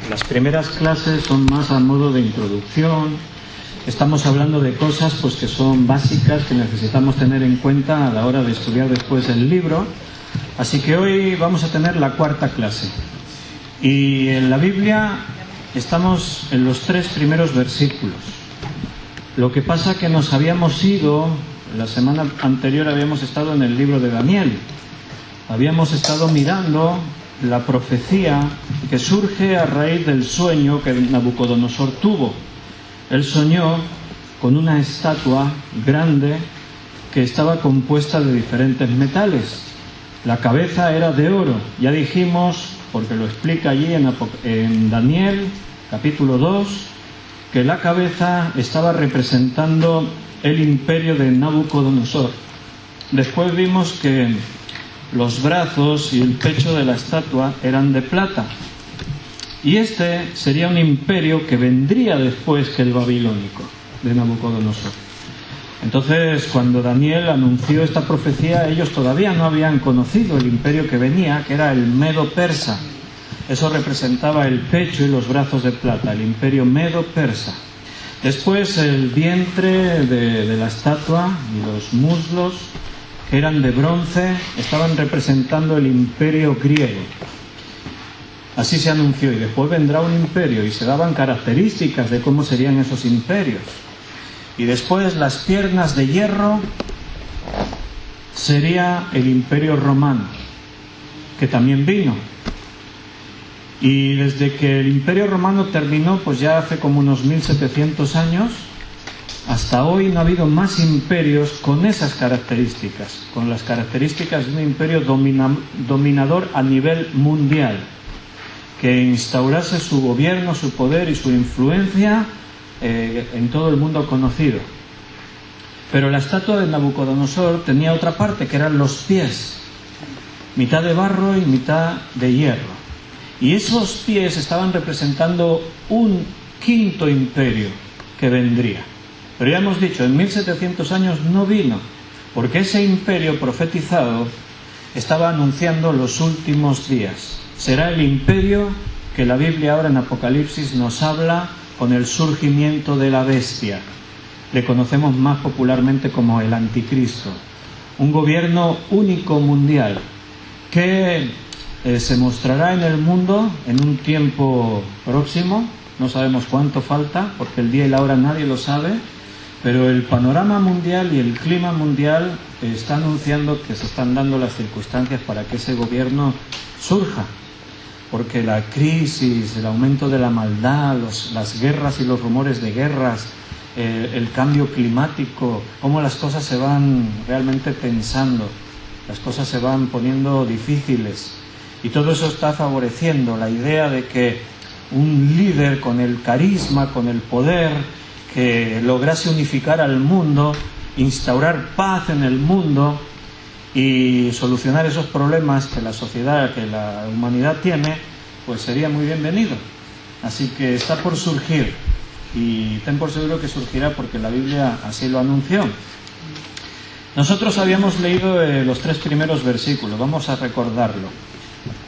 Las primeras clases son más a modo de introducción. Estamos hablando de cosas pues que son básicas, que necesitamos tener en cuenta a la hora de estudiar después el libro. Así que hoy vamos a tener la cuarta clase. Y en la Biblia estamos en los 3 primeros versículos. Lo que pasa que nos habíamos ido, la semana anterior habíamos estado en el libro de Daniel. Habíamos estado mirando la profecía que surge a raíz del sueño que Nabucodonosor tuvo. Él soñó con una estatua grande que estaba compuesta de diferentes metales. La cabeza era de oro. Ya dijimos, porque lo explica allí en Daniel, capítulo 2, que la cabeza estaba representando el imperio de Nabucodonosor. Después vimos que los brazos y el pecho de la estatua eran de plata. Y este sería un imperio que vendría después que el babilónico de Nabucodonosor. Entonces, cuando Daniel anunció esta profecía, ellos todavía no habían conocido el imperio que venía, que era el medo-persa. Eso representaba el pecho y los brazos de plata, el imperio medo-persa. Después, el vientre de la estatua y los muslos, que eran de bronce, estaban representando el imperio griego. Así se anunció, y después vendrá un imperio, y se daban características de cómo serían esos imperios. Y después las piernas de hierro sería el imperio romano, que también vino. Y desde que el imperio romano terminó, pues ya hace como unos 1700 años, hasta hoy no ha habido más imperios con esas características, con las características de un imperio dominador a nivel mundial, que instaurase su gobierno, su poder y su influencia en todo el mundo conocido. Pero la estatua de Nabucodonosor tenía otra parte, que eran los pies, mitad de barro y mitad de hierro. Y esos pies estaban representando un quinto imperio que vendría. Pero ya hemos dicho, en 1700 años no vino, porque ese imperio profetizado estaba anunciando los últimos días. Será el imperio que la Biblia ahora en Apocalipsis nos habla con el surgimiento de la bestia. Le conocemos más popularmente como el Anticristo. Un gobierno único mundial que se mostrará en el mundo en un tiempo próximo. No sabemos cuánto falta, porque el día y la hora nadie lo sabe. Pero el panorama mundial y el clima mundial está anunciando que se están dando las circunstancias para que ese gobierno surja. Porque la crisis, el aumento de la maldad, las guerras y los rumores de guerras, el cambio climático, cómo las cosas se van realmente tensando, las cosas se van poniendo difíciles. Y todo eso está favoreciendo la idea de que un líder con el carisma, con el poder, que lograse unificar al mundo, instaurar paz en el mundo y solucionar esos problemas que la sociedad, que la humanidad tiene, pues sería muy bienvenido. Así que está por surgir, y ten por seguro que surgirá porque la Biblia así lo anunció. Nosotros habíamos leído los 3 primeros versículos, vamos a recordarlo.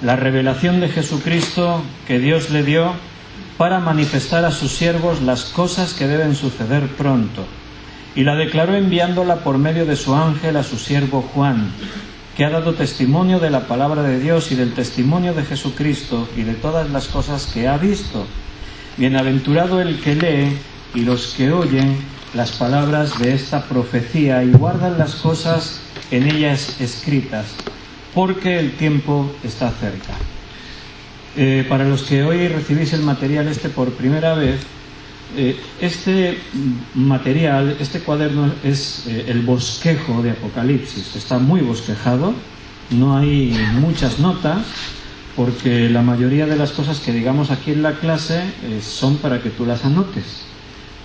La revelación de Jesucristo que Dios le dio para manifestar a sus siervos las cosas que deben suceder pronto. Y la declaró enviándola por medio de su ángel a su siervo Juan, que ha dado testimonio de la palabra de Dios y del testimonio de Jesucristo y de todas las cosas que ha visto. Bienaventurado el que lee y los que oyen las palabras de esta profecía y guardan las cosas en ellas escritas, porque el tiempo está cerca. Para los que hoy recibís el material por primera vez, este material, este cuaderno es el bosquejo de Apocalipsis. Está muy bosquejado, no hay muchas notas, porque la mayoría de las cosas que digamos aquí en la clase son para que tú las anotes.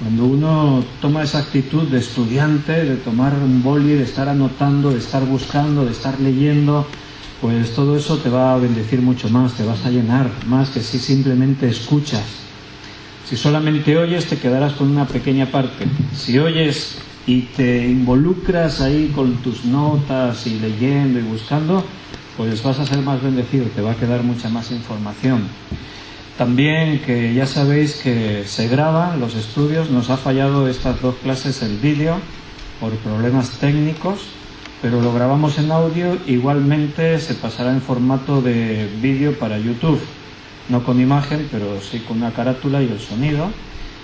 Cuando uno toma esa actitud de estudiante, de tomar un boli, de estar anotando, de estar buscando, de estar leyendo, pues todo eso te va a bendecir mucho más, te vas a llenar más que si simplemente escuchas. Si solamente oyes, te quedarás con una pequeña parte. Si oyes y te involucras ahí con tus notas y leyendo y buscando, pues vas a ser más bendecido, te va a quedar mucha más información. También que ya sabéis que se graban los estudios, nos ha fallado estas 2 clases el vídeo por problemas técnicos, pero lo grabamos en audio, igualmente se pasará en formato de vídeo para YouTube, no con imagen, pero sí con una carátula y el sonido,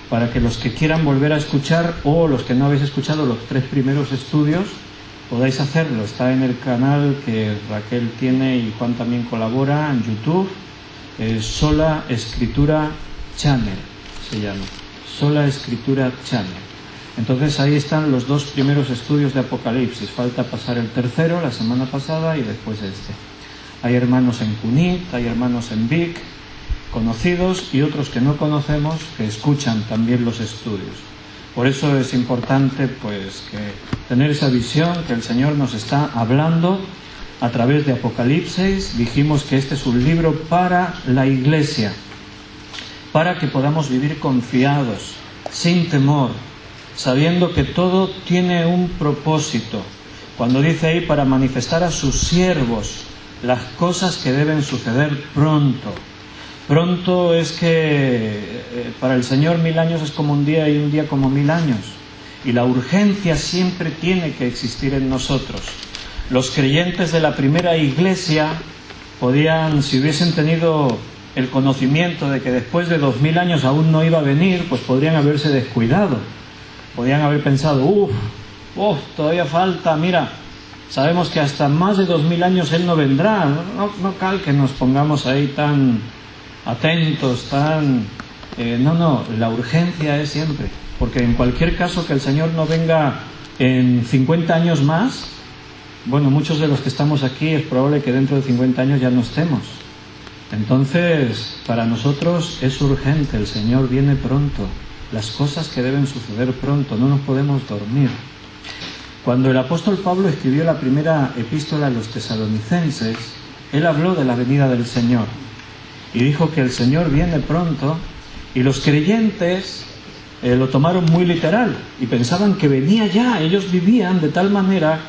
para que los que quieran volver a escuchar o los que no habéis escuchado los 3 primeros estudios, podáis hacerlo. Está en el canal que Raquel tiene y Juan también colabora en YouTube. Sola Escritura Channel se llama, Sola Escritura Channel. Entonces ahí están los 2 primeros estudios de Apocalipsis, falta pasar el tercero la semana pasada y después este. Hay hermanos en Cunit, hay hermanos en Vic, conocidos y otros que no conocemos que escuchan también los estudios. Por eso es importante pues que tener esa visión que el Señor nos está hablando a través de Apocalipsis. Dijimos que este es un libro para la Iglesia, para que podamos vivir confiados, sin temor, sabiendo que todo tiene un propósito. Cuando dice ahí, para manifestar a sus siervos las cosas que deben suceder pronto. Pronto es que para el Señor 1000 años es como un día y un día como 1000 años. Y la urgencia siempre tiene que existir en nosotros. Los creyentes de la primera iglesia podían, si hubiesen tenido el conocimiento de que después de 2000 años aún no iba a venir, pues podrían haberse descuidado. Podrían haber pensado, todavía falta, mira, sabemos que hasta más de 2000 años Él no vendrá. No cal que nos pongamos ahí tan atentos, No, la urgencia es siempre. Porque en cualquier caso que el Señor no venga en 50 años más, bueno, muchos de los que estamos aquí es probable que dentro de 50 años ya no estemos. Entonces, para nosotros es urgente, el Señor viene pronto. Las cosas que deben suceder pronto, no nos podemos dormir. Cuando el apóstol Pablo escribió la primera epístola a los tesalonicenses, él habló de la venida del Señor y dijo que el Señor viene pronto, y los creyentes lo tomaron muy literal y pensaban que venía ya. Ellos vivían de tal manera,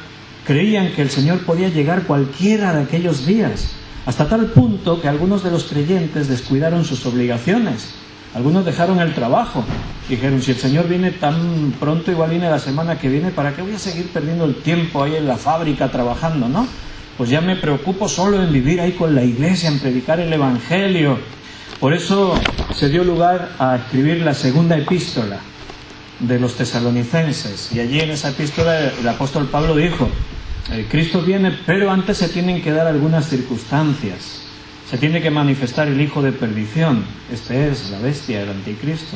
creían que el Señor podía llegar cualquiera de aquellos días, hasta tal punto que algunos de los creyentes descuidaron sus obligaciones. Algunos dejaron el trabajo, dijeron, si el Señor viene tan pronto, igual viene la semana que viene, ¿para qué voy a seguir perdiendo el tiempo ahí en la fábrica trabajando, no? Pues ya me preocupo solo en vivir ahí con la iglesia, en predicar el Evangelio. Por eso se dio lugar a escribir la segunda epístola de los tesalonicenses, y allí en esa epístola el apóstol Pablo dijo, Cristo viene, pero antes se tienen que dar algunas circunstancias. Se tiene que manifestar el hijo de perdición, este es la bestia, el anticristo,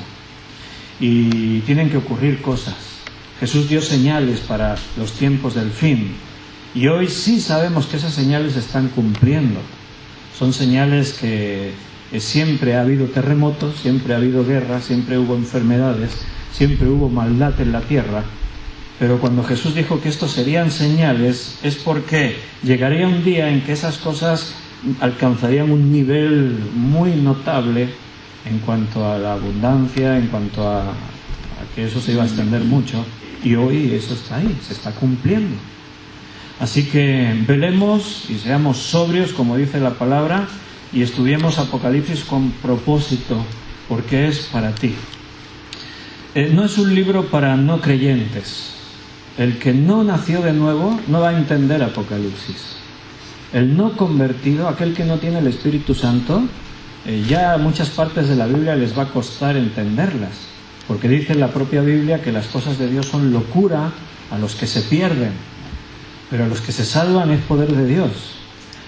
y tienen que ocurrir cosas. Jesús dio señales para los tiempos del fin, y hoy sí sabemos que esas señales se están cumpliendo. Son señales que siempre ha habido terremotos, siempre ha habido guerras, siempre hubo enfermedades, siempre hubo maldad en la tierra. Pero cuando Jesús dijo que estos serían señales, es porque llegaría un día en que esas cosas alcanzarían un nivel muy notable en cuanto a la abundancia, en cuanto a que eso se iba a extender mucho, y hoy eso está ahí, se está cumpliendo. Así que velemos y seamos sobrios, como dice la palabra, y estudiemos Apocalipsis con propósito, porque es para ti. No es un libro para no creyentes. El que no nació de nuevo no va a entender Apocalipsis. El no convertido, aquel que no tiene el Espíritu Santo, ya muchas partes de la Biblia les va a costar entenderlas, porque dice la propia Biblia que las cosas de Dios son locura a los que se pierden, pero a los que se salvan es poder de Dios.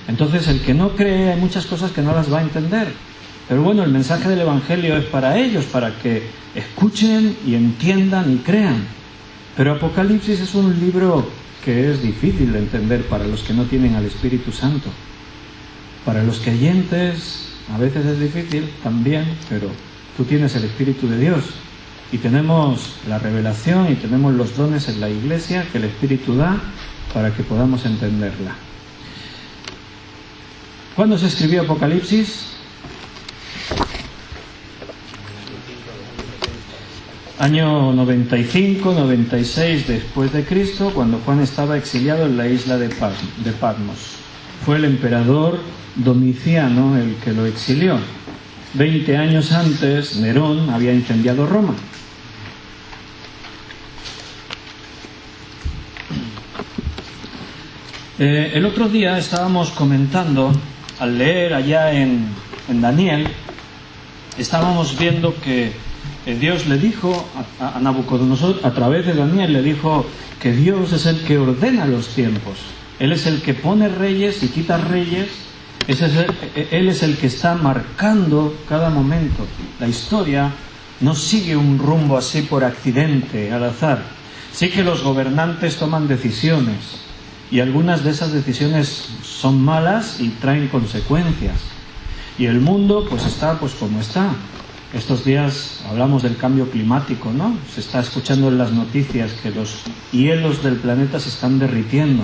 Entonces el que no cree, hay muchas cosas que no las va a entender, pero bueno, el mensaje del Evangelio es para ellos, para que escuchen y entiendan y crean. Pero Apocalipsis es un libro que es difícil de entender para los que no tienen al Espíritu Santo. Para los creyentes a veces es difícil también, pero tú tienes el Espíritu de Dios y tenemos la revelación y tenemos los dones en la iglesia que el Espíritu da para que podamos entenderla. ¿Cuándo se escribió Apocalipsis? Año 95, 96 después de Cristo, cuando Juan estaba exiliado en la isla de Patmos. fue el emperador Domiciano el que lo exilió. 20 años antes, Nerón había incendiado Roma. El otro día estábamos comentando, al leer allá en Daniel, estábamos viendo que Dios le dijo a Nabucodonosor, a través de Daniel, le dijo que Dios es el que ordena los tiempos. Él es el que pone reyes y quita reyes. Él es el que está marcando cada momento. La historia no sigue un rumbo así por accidente, al azar. Sí que los gobernantes toman decisiones, y algunas de esas decisiones son malas y traen consecuencias. Y el mundo pues está pues como está. Estos días hablamos del cambio climático, ¿no? Se está escuchando en las noticias que los hielos del planeta se están derritiendo.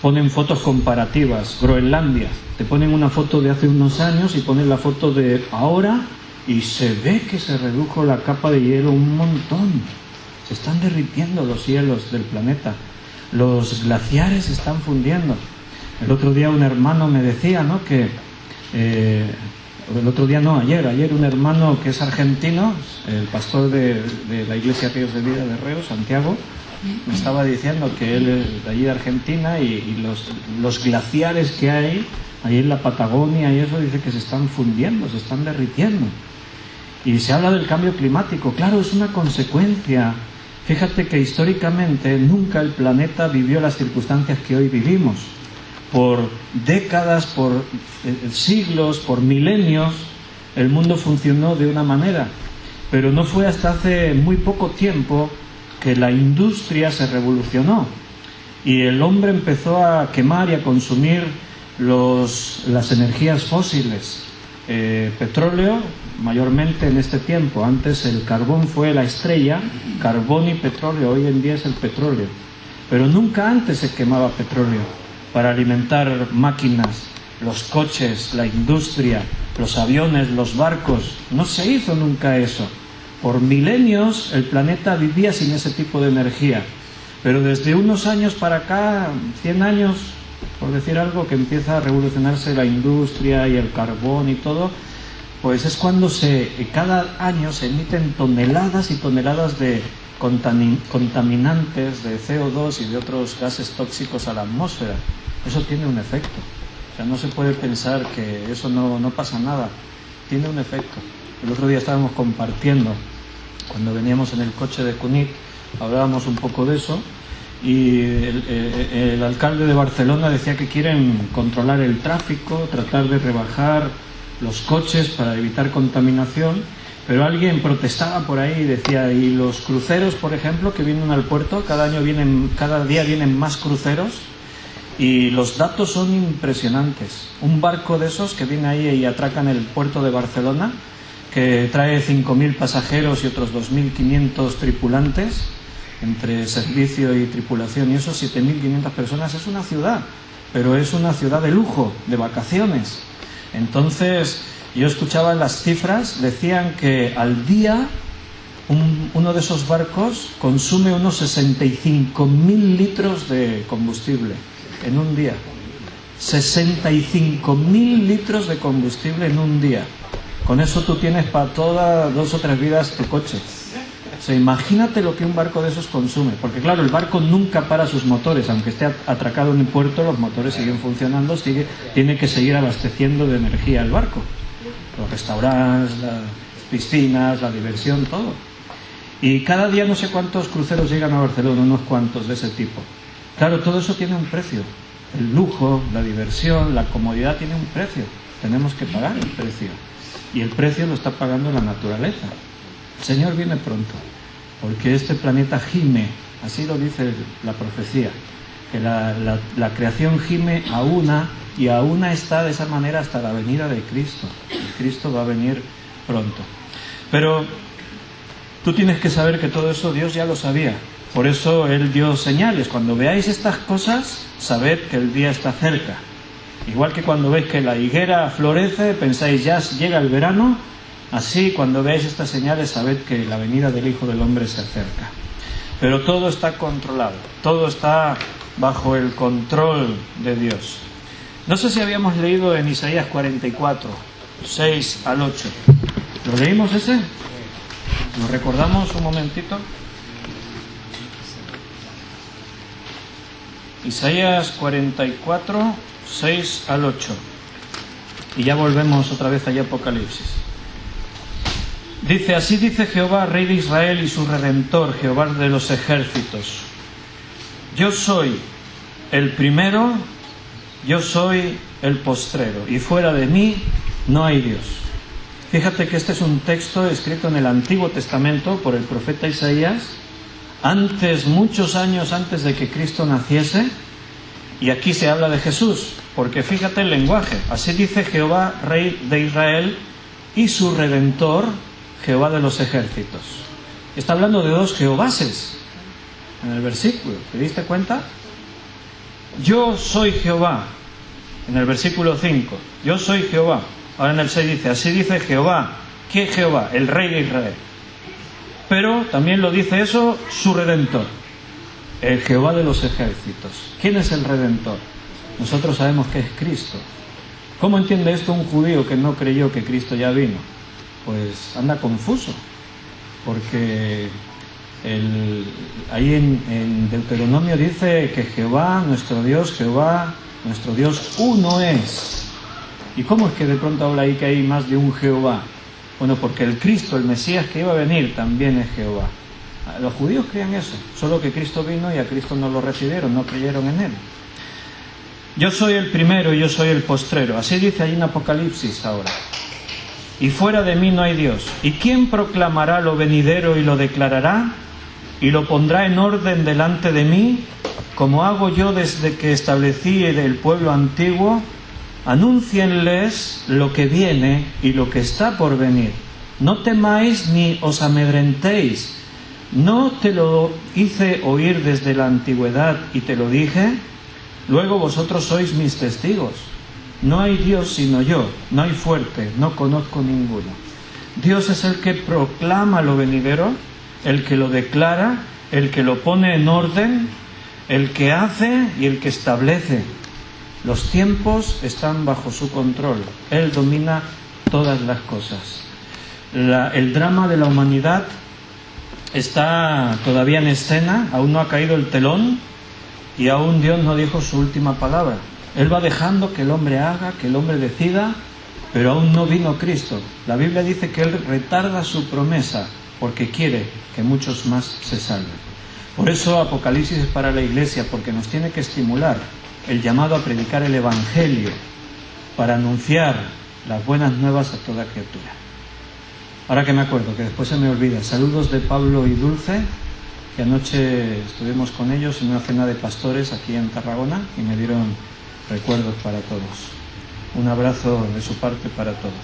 Ponen fotos comparativas. Groenlandia, te ponen una foto de hace unos años y ponen la foto de ahora y se ve que se redujo la capa de hielo un montón. Se están derritiendo los hielos del planeta. Los glaciares se están fundiendo. El otro día un hermano me decía, ¿no?, que ayer un hermano que es argentino, el pastor de la iglesia Ríos de Vida de Reus, Santiago, me estaba diciendo que él es de allí de Argentina y los glaciares que hay ahí en la Patagonia y eso, dice que se están fundiendo, se están derritiendo. Y se habla del cambio climático. Claro, es una consecuencia. Fíjate que históricamente nunca el planeta vivió las circunstancias que hoy vivimos. Por décadas, por siglos, por milenios, el mundo funcionó de una manera. Pero no fue hasta hace muy poco tiempo que la industria se revolucionó y el hombre empezó a quemar y a consumir las energías fósiles. Petróleo, mayormente en este tiempo. Antes el carbón fue la estrella, carbón y petróleo. Hoy en día es el petróleo. Pero nunca antes se quemaba petróleo para alimentar máquinas, los coches, la industria, los aviones, los barcos. No se hizo nunca eso. Por milenios el planeta vivía sin ese tipo de energía. Pero desde unos años para acá, 100 años, por decir algo, que empieza a revolucionarse la industria y el carbón y todo, pues es cuando cada año se emiten toneladas y toneladas de contaminantes, de CO2 y de otros gases tóxicos a la atmósfera. Eso tiene un efecto. O sea, no se puede pensar que eso no pasa nada. Tiene un efecto. El otro día estábamos compartiendo, cuando veníamos en el coche de Cunit, hablábamos un poco de eso, y el alcalde de Barcelona decía que quieren controlar el tráfico, tratar de rebajar los coches para evitar contaminación, pero alguien protestaba por ahí y decía, y los cruceros, por ejemplo, que vienen al puerto, cada día vienen más cruceros, y los datos son impresionantes. Un barco de esos que viene ahí y atraca en el puerto de Barcelona, que trae 5.000 pasajeros y otros 2.500 tripulantes, entre servicio y tripulación, y esos 7.500 personas, es una ciudad, pero es una ciudad de lujo, de vacaciones. Entonces, yo escuchaba las cifras, decían que al día uno de esos barcos consume unos 65.000 litros de combustible en un día. 65.000 litros de combustible en un día. Con eso tú tienes para todas 2 o 3 vidas tu coche. O sea, imagínate lo que un barco de esos consume. Porque claro, el barco nunca para sus motores. Aunque esté atracado en el puerto, los motores siguen funcionando, tiene que seguir abasteciendo de energía el barco. Los restaurantes, las piscinas, la diversión, todo. Y cada día no sé cuántos cruceros llegan a Barcelona, unos cuantos de ese tipo. Claro, todo eso tiene un precio. El lujo, la diversión, la comodidad tiene un precio. Tenemos que pagar el precio. Y el precio lo está pagando la naturaleza. El Señor viene pronto, porque este planeta gime, así lo dice la profecía, que la creación gime a una, y a una está de esa manera hasta la venida de Cristo. Y Cristo va a venir pronto. Pero tú tienes que saber que todo eso Dios ya lo sabía. Por eso Él dio señales. Cuando veáis estas cosas, sabed que el día está cerca. Igual que cuando veis que la higuera florece, pensáis ya llega el verano, así cuando veáis estas señales, sabed que la venida del Hijo del Hombre se acerca. Pero todo está controlado, todo está bajo el control de Dios. No sé si habíamos leído en Isaías 44, 6 al 8. ¿Lo leímos ese? ¿Lo recordamos un momentito? Isaías 44, 6 al 8. Y ya volvemos otra vez allá a Apocalipsis. Dice, así dice Jehová, Rey de Israel y su Redentor, Jehová de los ejércitos. Yo soy el primero, yo soy el postrero, y fuera de mí no hay Dios. Fíjate que este es un texto escrito en el Antiguo Testamento por el profeta Isaías, muchos años antes de que Cristo naciese, y aquí se habla de Jesús, porque fíjate el lenguaje. Así dice Jehová, Rey de Israel y su Redentor, Jehová de los ejércitos. Está hablando de dos Jehovases en el versículo, ¿te diste cuenta? Yo soy Jehová, en el versículo 5, yo soy Jehová. Ahora en el 6 dice, así dice Jehová. ¿Qué Jehová? El Rey de Israel. Pero también lo dice eso su Redentor, el Jehová de los ejércitos. ¿Quién es el Redentor? Nosotros sabemos que es Cristo. ¿Cómo entiende esto un judío que no creyó que Cristo ya vino? Pues anda confuso, porque ahí en Deuteronomio dice que Jehová, nuestro Dios uno es. ¿Y cómo es que de pronto habla ahí que hay más de un Jehová? Bueno, porque el Cristo, el Mesías que iba a venir, también es Jehová. Los judíos creían eso, solo que Cristo vino y a Cristo no lo recibieron, no creyeron en él. Yo soy el primero y yo soy el postrero. Así dice ahí en Apocalipsis ahora. Y fuera de mí no hay Dios. ¿Y quién proclamará lo venidero y lo declarará? Y lo pondrá en orden delante de mí, como hago yo desde que establecí el pueblo antiguo. Anúncienles lo que viene y lo que está por venir. No temáis ni os amedrentéis. ¿No te lo hice oír desde la antigüedad y te lo dije? Luego vosotros sois mis testigos. No hay Dios sino yo, no hay fuerte, no conozco ninguno. Dios es el que proclama lo venidero, el que lo declara, el que lo pone en orden, el que hace y el que establece. Los tiempos están bajo su control. Él domina todas las cosas. El drama de la humanidad está todavía en escena, aún no ha caído el telón y aún Dios no dijo su última palabra. Él va dejando que el hombre haga, que el hombre decida, pero aún no vino Cristo. La Biblia dice que Él retarda su promesa porque quiere que muchos más se salven. Por eso Apocalipsis es para la Iglesia, porque nos tiene que estimular el llamado a predicar el Evangelio, para anunciar las buenas nuevas a toda criatura. Ahora que me acuerdo, que después se me olvida, saludos de Pablo y Dulce, que anoche estuvimos con ellos en una cena de pastores aquí en Tarragona y me dieron recuerdos para todos. Un abrazo de su parte para todos.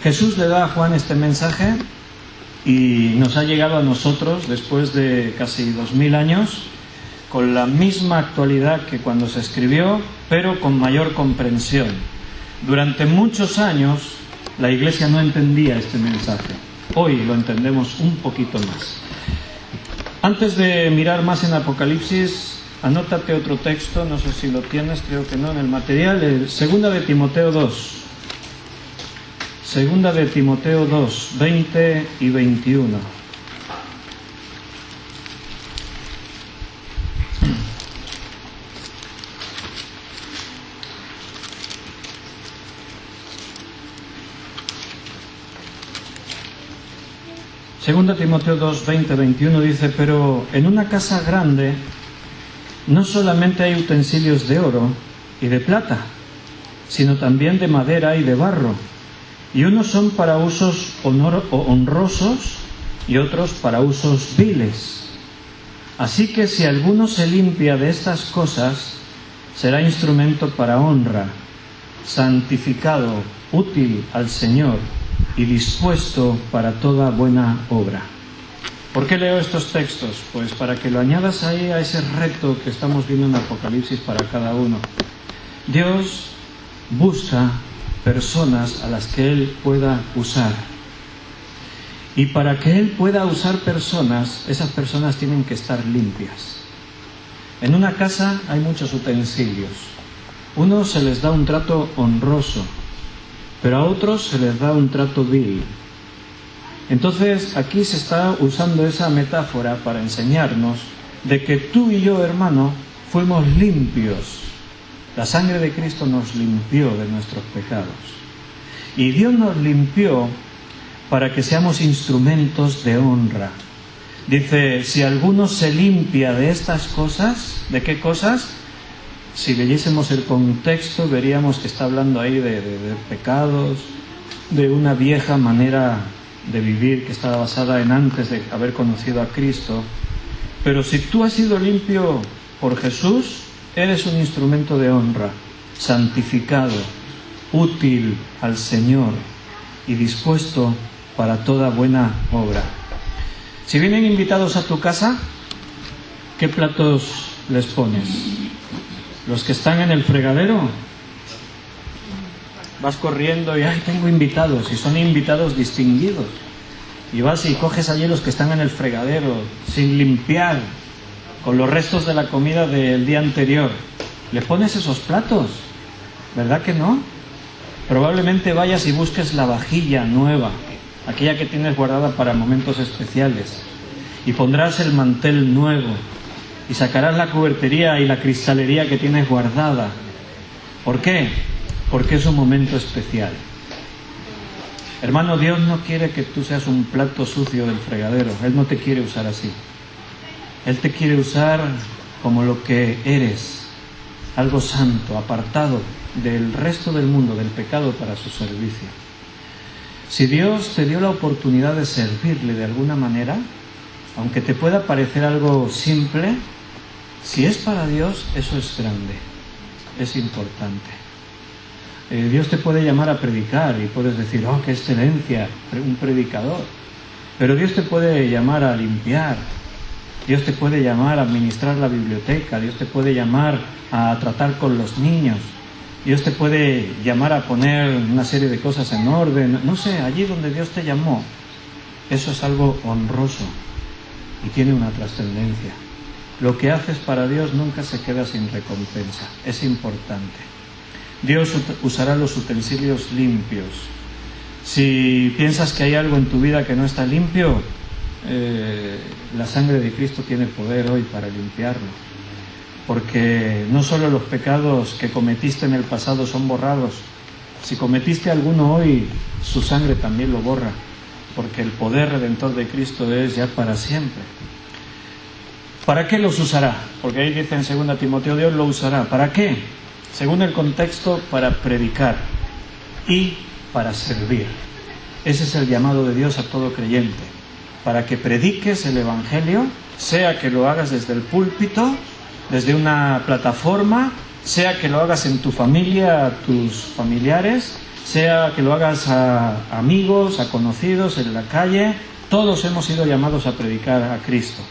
Jesús le da a Juan este mensaje y nos ha llegado a nosotros después de casi 2000 años con la misma actualidad que cuando se escribió, pero con mayor comprensión. Durante muchos años la Iglesia no entendía este mensaje. Hoy lo entendemos un poquito más. Antes de mirar más en Apocalipsis, anótate otro texto, no sé si lo tienes, creo que no, en el material, Segunda de Timoteo 2. Segunda de Timoteo 2, 20 y 21. Segunda Timoteo 2, 20, 21 dice, pero en una casa grande no solamente hay utensilios de oro y de plata, sino también de madera y de barro, y unos son para usos honrosos y otros para usos viles. Así que si alguno se limpia de estas cosas, será instrumento para honra, santificado, útil al Señor y dispuesto para toda buena obra. ¿Por qué leo estos textos? Pues para que lo añadas ahí a ese reto que estamos viendo en Apocalipsis para cada uno. Dios busca personas a las que Él pueda usar. Y para que Él pueda usar personas, esas personas tienen que estar limpias. En una casa hay muchos utensilios. Unos se les da un trato honroso, pero a otros se les da un trato vil. Entonces aquí se está usando esa metáfora para enseñarnos de que tú y yo, hermano, fuimos limpios. La sangre de Cristo nos limpió de nuestros pecados. Y Dios nos limpió para que seamos instrumentos de honra. Dice, si alguno se limpia de estas cosas, ¿de qué cosas? Si leyésemos el contexto, veríamos que está hablando ahí de pecados, de una vieja manera de vivir que estaba basada en antes de haber conocido a Cristo. Pero si tú has sido limpio por Jesús, eres un instrumento de honra, santificado, útil al Señor y dispuesto para toda buena obra. Si vienen invitados a tu casa, ¿qué platos les pones? Los que están en el fregadero. Vas corriendo y ¡ay, tengo invitados! Y son invitados distinguidos. Y vas y coges allí los que están en el fregadero, sin limpiar, con los restos de la comida del día anterior. ¿Le pones esos platos? ¿Verdad que no? Probablemente vayas y busques la vajilla nueva, aquella que tienes guardada para momentos especiales, y pondrás el mantel nuevo, y sacarás la cubertería y la cristalería que tienes guardada. ¿Por qué? Porque es un momento especial. Hermano, Dios no quiere que tú seas un plato sucio del fregadero. Él no te quiere usar así. Él te quiere usar como lo que eres, algo santo, apartado del resto del mundo, del pecado, para su servicio. Si Dios te dio la oportunidad de servirle de alguna manera, aunque te pueda parecer algo simple, si es para Dios, eso es grande, es importante. Dios te puede llamar a predicar y puedes decir, ¡oh, qué excelencia! Un predicador. Pero Dios te puede llamar a limpiar, Dios te puede llamar a administrar la biblioteca, Dios te puede llamar a tratar con los niños, Dios te puede llamar a poner una serie de cosas en orden. No sé, allí donde Dios te llamó, eso es algo honroso y tiene una trascendencia. Lo que haces para Dios nunca se queda sin recompensa, es importante. Dios usará los utensilios limpios. Si piensas que hay algo en tu vida que no está limpio, la sangre de Cristo tiene poder hoy para limpiarlo. Porque no solo los pecados que cometiste en el pasado son borrados. Si cometiste alguno hoy, su sangre también lo borra. Porque el poder redentor de Cristo es ya para siempre. ¿Para qué los usará? Porque ahí dice en 2 Timoteo, Dios lo usará. ¿Para qué? Según el contexto, para predicar y para servir. Ese es el llamado de Dios a todo creyente. Para que prediques el Evangelio, sea que lo hagas desde el púlpito, desde una plataforma, sea que lo hagas en tu familia, a tus familiares, sea que lo hagas a amigos, a conocidos, en la calle. Todos hemos sido llamados a predicar a Cristo.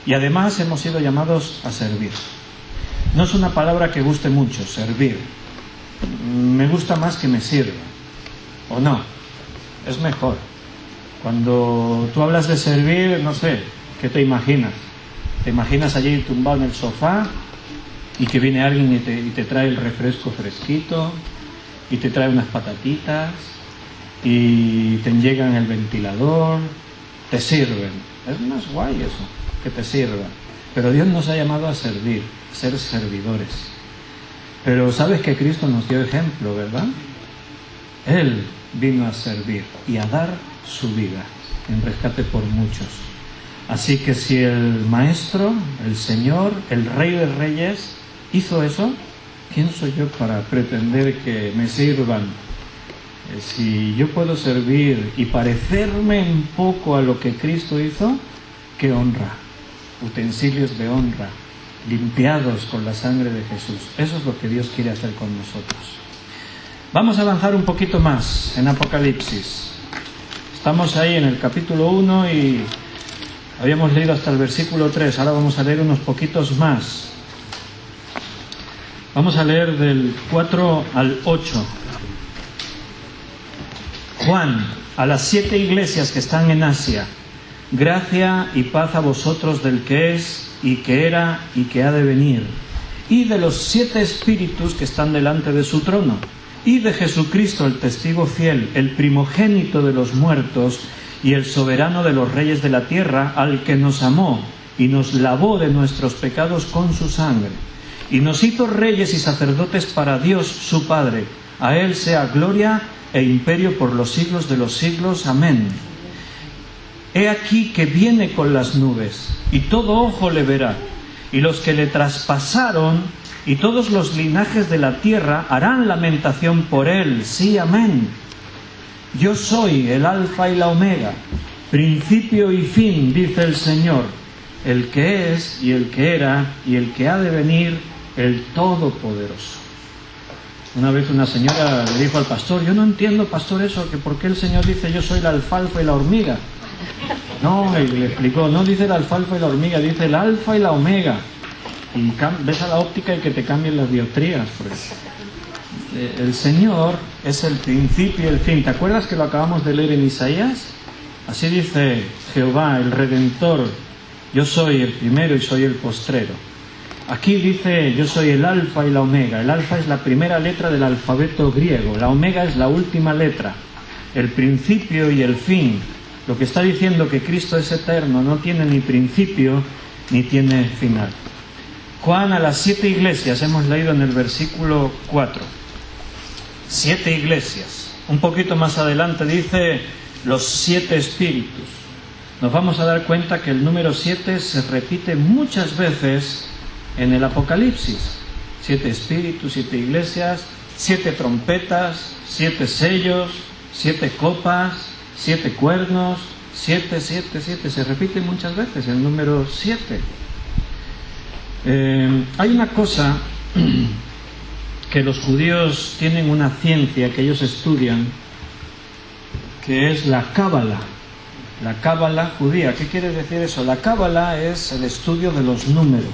Y además hemos sido llamados a servir. No es una palabra que guste mucho, servir. Me gusta más que me sirva. ¿O no? Es mejor. Cuando tú hablas de servir, no sé, ¿qué te imaginas? ¿Te imaginas allí tumbado en el sofá y que viene alguien y te trae el refresco fresquito y te trae unas patatitas y te llegan el ventilador, te sirven? Es más guay eso, que te sirva. Pero Dios nos ha llamado a servir, a ser servidores. Pero sabes que Cristo nos dio ejemplo, ¿verdad? Él vino a servir y a dar su vida en rescate por muchos. Así que si el Maestro, el Señor, el Rey de Reyes hizo eso, ¿quién soy yo para pretender que me sirvan? Si yo puedo servir y parecerme un poco a lo que Cristo hizo, ¡qué honra! Utensilios de honra, limpiados con la sangre de Jesús. Eso es lo que Dios quiere hacer con nosotros. Vamos a avanzar un poquito más en Apocalipsis. Estamos ahí en el capítulo 1 y habíamos leído hasta el versículo 3. Ahora vamos a leer unos poquitos más. Vamos a leer del 4 al 8. Juan, a las 7 iglesias que están en Asia, gracia y paz a vosotros del que es, y que era y que ha de venir, y de los 7 espíritus que están delante de su trono, y de Jesucristo, el testigo fiel, el primogénito de los muertos y el soberano de los reyes de la tierra, al que nos amó y nos lavó de nuestros pecados con su sangre, y nos hizo reyes y sacerdotes para Dios su Padre. A Él sea gloria e imperio por los siglos de los siglos. Amén. He aquí que viene con las nubes, y todo ojo le verá, y los que le traspasaron, y todos los linajes de la tierra harán lamentación por él. Sí, amén. Yo soy el Alfa y la Omega, principio y fin, dice el Señor, el que es, y el que era, y el que ha de venir, el Todopoderoso. Una vez una señora le dijo al pastor: yo no entiendo, pastor, eso, que por qué el Señor dice yo soy la alfalfa y la hormiga. No, y le explicó, no dice la alfalfa y la hormiga, dice el alfa y la omega. Y ves a la óptica y que te cambien las dioptrías. Pues. El Señor es el principio y el fin. ¿Te acuerdas que lo acabamos de leer en Isaías? Así dice Jehová, el Redentor: yo soy el primero y soy el postrero. Aquí dice: yo soy el alfa y la omega. El alfa es la primera letra del alfabeto griego, la omega es la última letra, el principio y el fin. Lo que está diciendo que Cristo es eterno, no tiene ni principio ni tiene final. Juan a las 7 iglesias, hemos leído en el versículo 4. 7 iglesias. Un poquito más adelante dice los 7 espíritus. Nos vamos a dar cuenta que el número 7 se repite muchas veces en el Apocalipsis. 7 espíritus, 7 iglesias, 7 trompetas, 7 sellos, 7 copas, 7 cuernos, 7, 7, 7. Se repite muchas veces el número 7. Hay una cosa que los judíos tienen, una ciencia que ellos estudian, que es la cábala. La cábala judía. ¿Qué quiere decir eso? La cábala es el estudio de los números.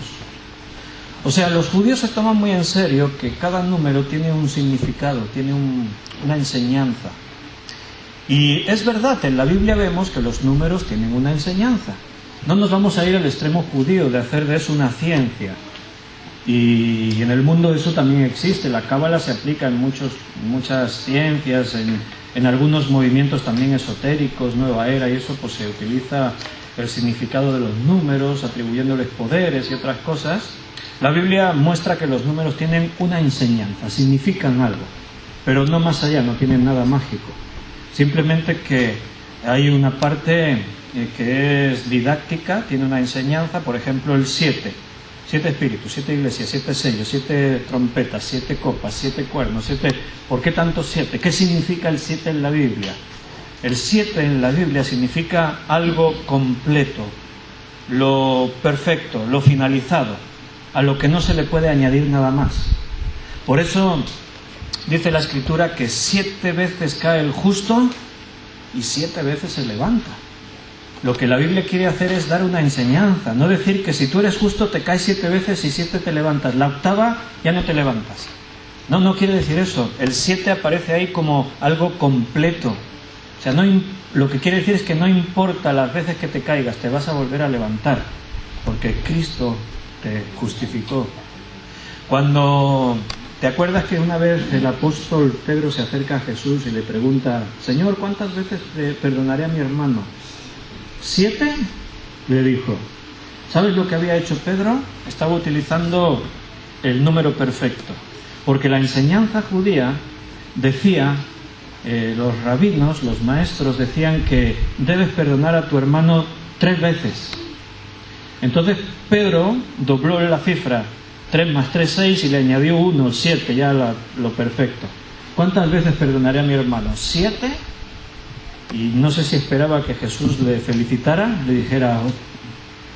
O sea, los judíos se toman muy en serio que cada número tiene un significado, tiene una enseñanza. Y es verdad, en la Biblia vemos que los números tienen una enseñanza. No nos vamos a ir al extremo judío de hacer de eso una ciencia. Y en el mundo eso también existe. La cábala se aplica en muchas ciencias, en algunos movimientos también esotéricos, nueva era, y eso pues se utiliza el significado de los números, atribuyéndoles poderes y otras cosas. La Biblia muestra que los números tienen una enseñanza, significan algo, pero no más allá, no tienen nada mágico. Simplemente que hay una parte que es didáctica, tiene una enseñanza. Por ejemplo, el 7. 7 espíritus, 7 iglesias, 7 sellos, 7 trompetas, 7 copas, 7 cuernos, 7... ¿Por qué tantos 7? ¿Qué significa el 7 en la Biblia? El 7 en la Biblia significa algo completo, lo perfecto, lo finalizado, a lo que no se le puede añadir nada más. Por eso dice la Escritura que 7 veces cae el justo y 7 veces se levanta. Lo que la Biblia quiere hacer es dar una enseñanza, no decir que si tú eres justo te caes 7 veces y 7 te levantas, la octava ya no te levantas. No, no quiere decir eso. El 7 aparece ahí como algo completo. O sea, lo que quiere decir es que no importa las veces que te caigas, te vas a volver a levantar, porque Cristo te justificó. Cuando te acuerdas que una vez el apóstol Pedro se acerca a Jesús y le pregunta: Señor, ¿cuántas veces te perdonaré a mi hermano? 7, le dijo. ¿Sabes lo que había hecho Pedro? Estaba utilizando el número perfecto, porque la enseñanza judía decía, los rabinos, los maestros decían que debes perdonar a tu hermano 3 veces. Entonces Pedro dobló la cifra, 3 más 3, 6, y le añadió 1, 7, ya lo perfecto. ¿Cuántas veces perdonaré a mi hermano? 7. Y no sé si esperaba que Jesús le felicitara, le dijera: oh,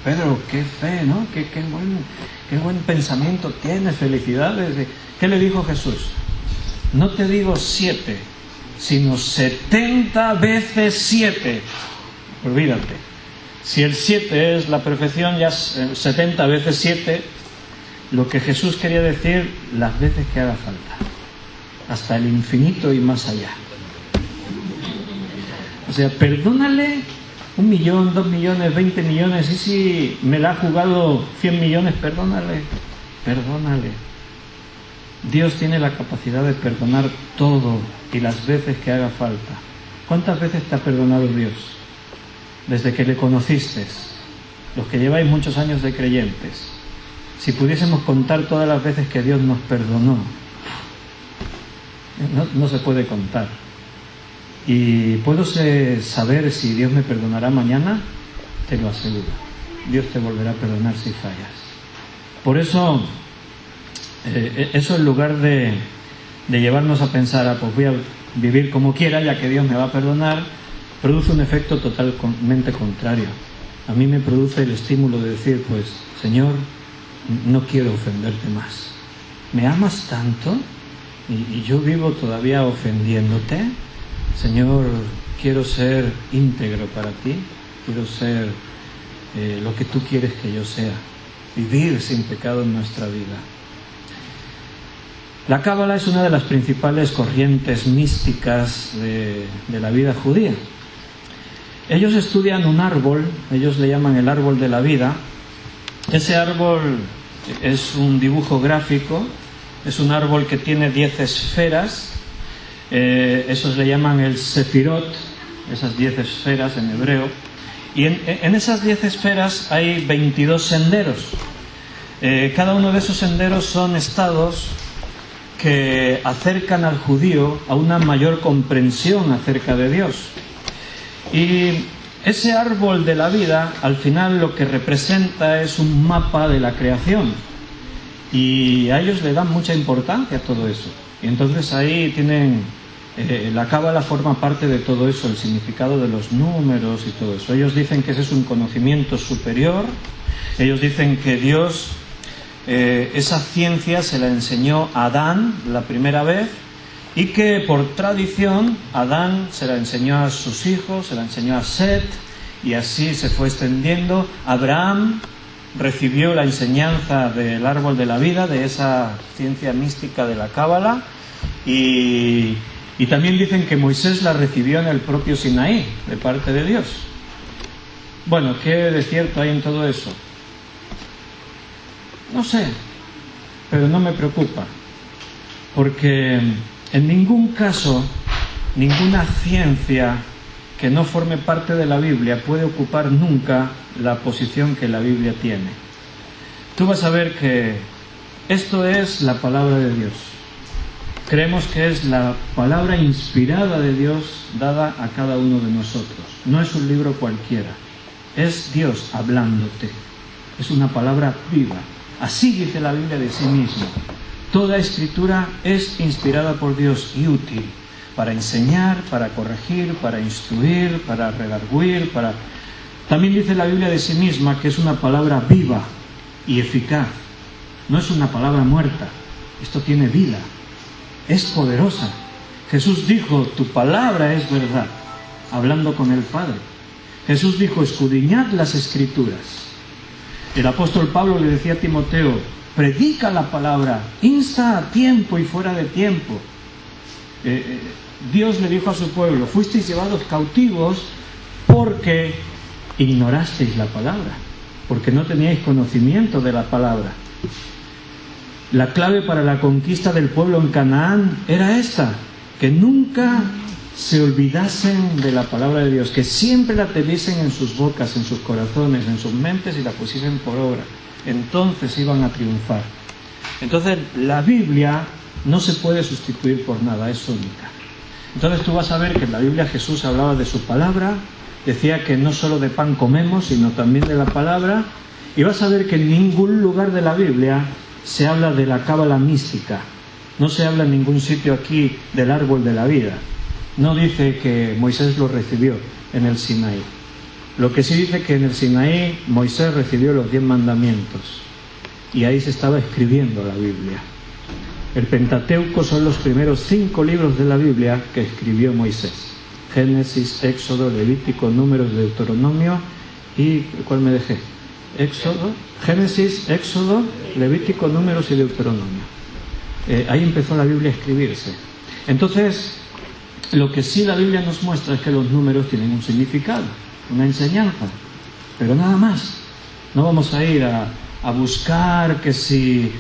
Pedro, qué fe, ¿no? Qué buen pensamiento tienes, felicidades. ¿Qué le dijo Jesús? No te digo 7, sino 70 veces 7. Olvídate. Si el 7 es la perfección, ya 70 veces 7, lo que Jesús quería decir, las veces que haga falta, hasta el infinito y más allá. O sea, perdónale 1 millón, 2 millones, 20 millones, y si me la ha jugado 100 millones, perdónale. Dios tiene la capacidad de perdonar todo y las veces que haga falta. ¿Cuántas veces te ha perdonado Dios? Desde que le conociste, los que lleváis muchos años de creyentes. Si pudiésemos contar todas las veces que Dios nos perdonó, no se puede contar. ¿Y puedo saber si Dios me perdonará mañana? Te lo aseguro. Dios te volverá a perdonar si fallas. Por eso, eso en lugar de llevarnos a pensar, pues voy a vivir como quiera, ya que Dios me va a perdonar, produce un efecto totalmente contrario. A mí me produce el estímulo de decir, pues, Señor, no quiero ofenderte más. ¿Me amas tanto? ¿Y yo vivo todavía ofendiéndote? Señor, quiero ser íntegro para ti, quiero ser lo que tú quieres que yo sea, vivir sin pecado en nuestra vida. La Cábala es una de las principales corrientes místicas de la vida judía. Ellos estudian un árbol, ellos le llaman el árbol de la vida. Ese árbol es un dibujo gráfico, es un árbol que tiene 10 esferas. Esos le llaman el sefirot, esas 10 esferas en hebreo, y en esas 10 esferas hay 22 senderos. Cada uno de esos senderos son estados que acercan al judío a una mayor comprensión acerca de Dios. Y ese árbol de la vida, al final lo que representa es un mapa de la creación, y a ellos le dan mucha importancia a todo eso. Y entonces ahí tienen... la Cábala forma parte de todo eso, el significado de los números y todo eso. Ellos dicen que ese es un conocimiento superior. Ellos dicen que Dios, esa ciencia se la enseñó a Adán la primera vez, y que por tradición Adán se la enseñó a sus hijos, se la enseñó a Set, y así se fue extendiendo. Abraham recibió la enseñanza del árbol de la vida, de esa ciencia mística de la Cábala, y también dicen que Moisés la recibió en el propio Sinaí, de parte de Dios. Bueno, ¿qué de cierto hay en todo eso? No sé, pero no me preocupa, porque en ningún caso, ninguna ciencia que no forme parte de la Biblia puede ocupar nunca la posición que la Biblia tiene. Tú vas a ver que esto es la palabra de Dios. Creemos que es la palabra inspirada de Dios dada a cada uno de nosotros. No es un libro cualquiera. Es Dios hablándote. Es una palabra viva. Así dice la Biblia de sí misma. Toda escritura es inspirada por Dios y útil para enseñar, para corregir, para instruir, para redarguir, para... También dice la Biblia de sí misma que es una palabra viva y eficaz. No es una palabra muerta. Esto tiene vida. Es poderosa. Jesús dijo, tu palabra es verdad, hablando con el Padre. Jesús dijo, escudriñad las Escrituras. El apóstol Pablo le decía a Timoteo, predica la palabra, insta a tiempo y fuera de tiempo. Dios le dijo a su pueblo, fuisteis llevados cautivos porque ignorasteis la palabra, porque no teníais conocimiento de la palabra. La clave para la conquista del pueblo en Canaán era esta, que nunca se olvidasen de la palabra de Dios, que siempre la tuviesen en sus bocas, en sus corazones, en sus mentes, y la pusiesen por obra. Entonces iban a triunfar. Entonces la Biblia no se puede sustituir por nada, es única. Entonces tú vas a ver que en la Biblia Jesús hablaba de su palabra, decía que no solo de pan comemos, sino también de la palabra, y vas a ver que en ningún lugar de la Biblia se habla de la cábala mística. No se habla en ningún sitio aquí del árbol de la vida. No dice que Moisés lo recibió en el Sinaí. Lo que sí dice que en el Sinaí Moisés recibió los 10 mandamientos, y ahí se estaba escribiendo la Biblia. El Pentateuco son los primeros 5 libros de la Biblia que escribió Moisés: Génesis, Éxodo, Levítico, Números, Deuteronomio y... ¿cuál me dejé? Génesis, Éxodo, Levítico, Números y Deuteronomio. Ahí empezó la Biblia a escribirse. Entonces, lo que sí la Biblia nos muestra es que los números tienen un significado. una enseñanza, pero nada más. No vamos a ir a buscar que si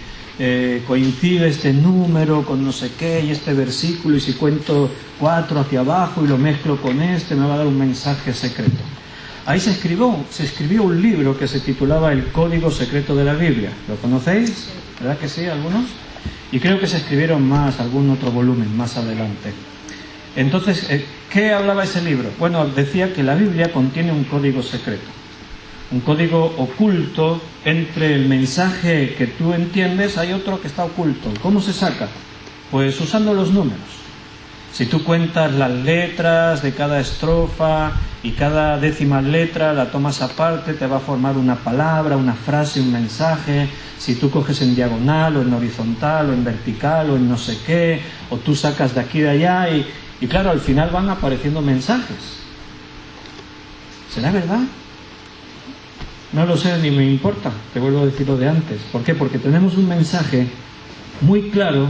coincide este número con no sé qué y este versículo, y si cuento 4 hacia abajo y lo mezclo con este, me va a dar un mensaje secreto. Ahí se escribió un libro que se titulaba El Código Secreto de la Biblia. ¿Lo conocéis? ¿Verdad que sí, algunos? Y creo que se escribieron algún otro volumen más adelante. Entonces, ¿qué hablaba ese libro? Bueno, decía que la Biblia contiene un código secreto, un código oculto. Entre el mensaje que tú entiendes hay otro que está oculto. ¿Cómo se saca? Pues usando los números. Si tú cuentas las letras de cada estrofa y cada décima letra la tomas aparte, te va a formar una palabra, una frase, un mensaje. Si tú coges en diagonal o en horizontal o en vertical o en no sé qué, o tú sacas de aquí y de allá y claro, al final van apareciendo mensajes. ¿Será verdad? No lo sé, ni me importa, te vuelvo a decir lo de antes. ¿Por qué? Porque tenemos un mensaje muy claro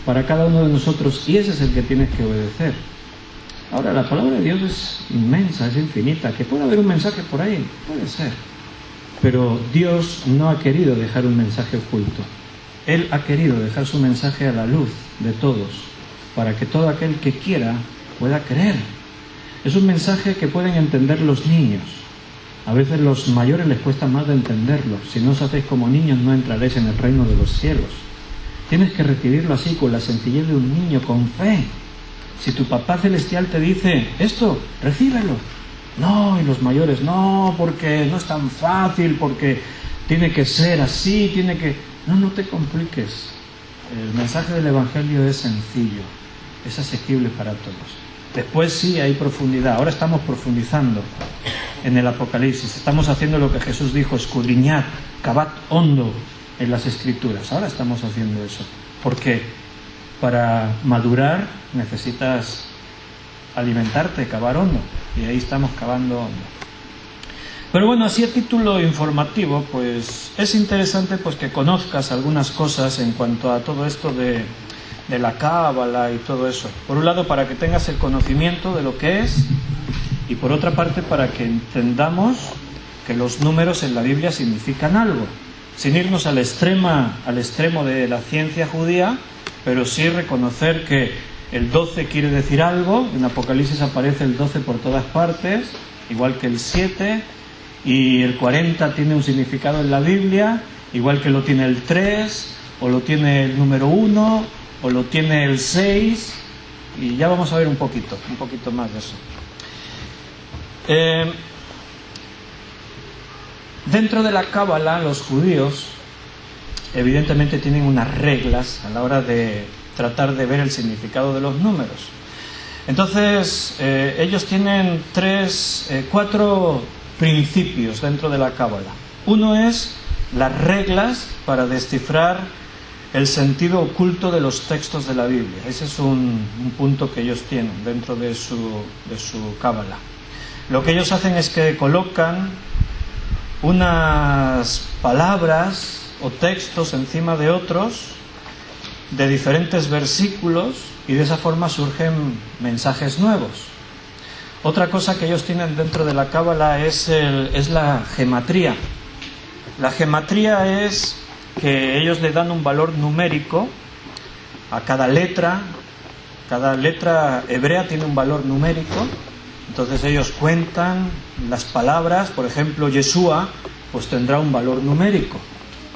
para cada uno de nosotros y ese es el que tienes que obedecer. Ahora, la palabra de Dios es inmensa, es infinita. ¿Que puede haber un mensaje por ahí? Puede ser. Pero Dios no ha querido dejar un mensaje oculto. Él ha querido dejar su mensaje a la luz de todos, para que todo aquel que quiera pueda creer. Es un mensaje que pueden entender los niños. A veces los mayores les cuesta más de entenderlo. Si no os hacéis como niños, no entraréis en el reino de los cielos. Tienes que recibirlo así, con la sencillez de un niño, con fe. Si tu papá celestial te dice esto, recíbelo. No, y los mayores, no, porque no es tan fácil, porque tiene que ser así, No te compliques. El mensaje del Evangelio es sencillo, es asequible para todos. Después sí hay profundidad. Ahora estamos profundizando en el Apocalipsis. Estamos haciendo lo que Jesús dijo: escudriñad, cavad hondo en las Escrituras. Ahora estamos haciendo eso. Porque para madurar necesitas alimentarte, cavar hondo. Y ahí estamos cavando hondo. Pero bueno, así a título informativo, pues es interesante pues que conozcas algunas cosas en cuanto a todo esto de la cábala y todo eso. Por un lado, para que tengas el conocimiento de lo que es, y por otra parte, para que entendamos que los números en la Biblia significan algo, sin irnos al extremo de la ciencia judía, pero sí reconocer que el 12 quiere decir algo. En Apocalipsis aparece el 12 por todas partes, igual que el 7, y el 40 tiene un significado en la Biblia, igual que lo tiene el 3, o lo tiene el número 1, o lo tiene el 6, y ya vamos a ver un poquito más de eso. Dentro de la cábala, los judíos evidentemente tienen unas reglas a la hora de tratar de ver el significado de los números. Entonces, ellos tienen 4 principios dentro de la cábala. Uno es las reglas para descifrar el sentido oculto de los textos de la Biblia. Ese es un punto que ellos tienen dentro de su cábala. Lo que ellos hacen es que colocan unas palabras o textos encima de otros de diferentes versículos y de esa forma surgen mensajes nuevos. Otra cosa que ellos tienen dentro de la cábala es la gematría. La gematría es que ellos le dan un valor numérico a cada letra. Cada letra hebrea tiene un valor numérico. Entonces ellos cuentan las palabras. Por ejemplo, Yeshua pues tendrá un valor numérico.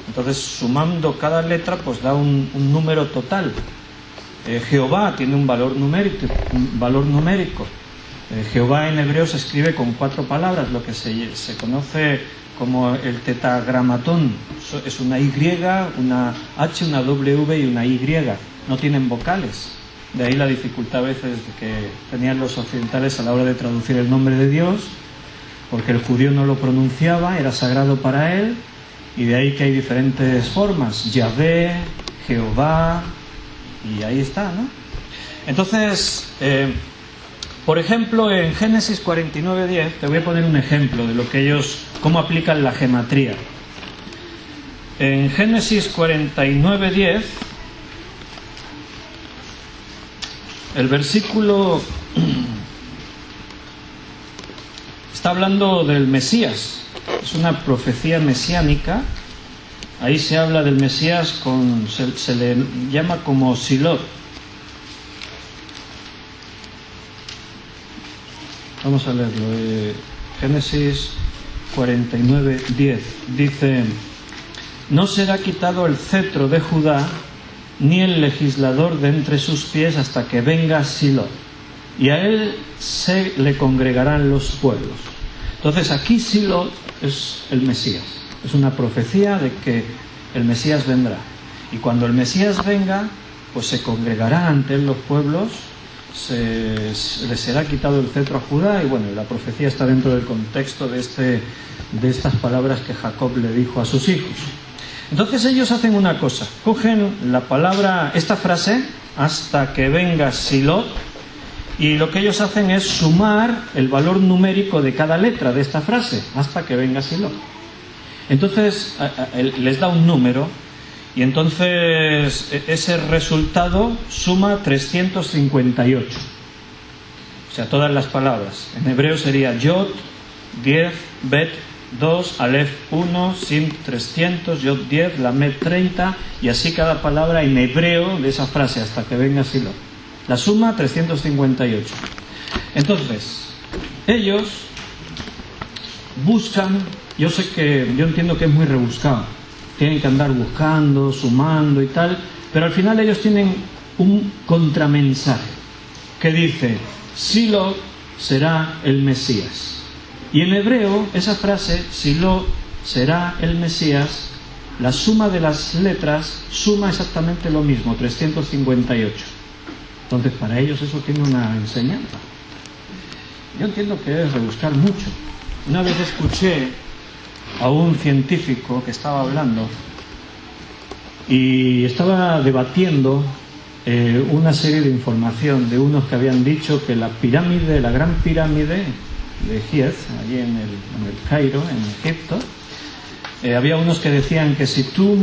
Entonces, sumando cada letra, pues da un número total. Jehová tiene un valor numérico. Jehová en hebreo se escribe con 4 palabras, lo que se conoce como el tetragramatón. Es una Y, una H, una W y una Y. No tienen vocales. De ahí la dificultad a veces que tenían los occidentales a la hora de traducir el nombre de Dios, porque el judío no lo pronunciaba, era sagrado para él. Y de ahí que hay diferentes formas: Yahvé, Jehová, y ahí está, ¿no? Entonces, por ejemplo, en Génesis 49:10, te voy a poner un ejemplo de lo que cómo aplican la gematría. En Génesis 49:10, el versículo está hablando del Mesías. Es una profecía mesiánica. Ahí se habla del Mesías, se le llama como Silot. Vamos a leerlo. Génesis 49:10. Dice: no será quitado el cetro de Judá, ni el legislador de entre sus pies, hasta que venga Silot, y a él se le congregarán los pueblos. Entonces aquí Silot es el Mesías. Es una profecía de que el Mesías vendrá. Y cuando el Mesías venga, pues se congregarán ante él los pueblos, le será quitado el cetro a Judá. Y bueno, la profecía está dentro del contexto de estas palabras que Jacob le dijo a sus hijos. Entonces ellos hacen una cosa, cogen la palabra, esta frase, hasta que venga Silot, y lo que ellos hacen es sumar el valor numérico de cada letra de esta frase, hasta que venga Silot. Entonces les da un número, y entonces ese resultado suma 358. O sea, todas las palabras. En hebreo sería Yod 10, Bet 2, Aleph 1, Sim 300, Yod 10, Lamed 30, y así cada palabra en hebreo de esa frase, hasta que venga Silot. La suma 358. Entonces, ellos buscan, yo entiendo que es muy rebuscado, tienen que andar buscando, sumando y tal, pero al final ellos tienen un contramensaje que dice: Silot será el Mesías. Y en hebreo, esa frase, Silot será el Mesías, la suma de las letras suma exactamente lo mismo, 358. Entonces, para ellos eso tiene una enseñanza. Yo entiendo que es rebuscar mucho. Una vez escuché a un científico que estaba hablando y estaba debatiendo una serie de información de unos que habían dicho que la gran pirámide de Giez, allí en el Cairo, en Egipto, había unos que decían que si tú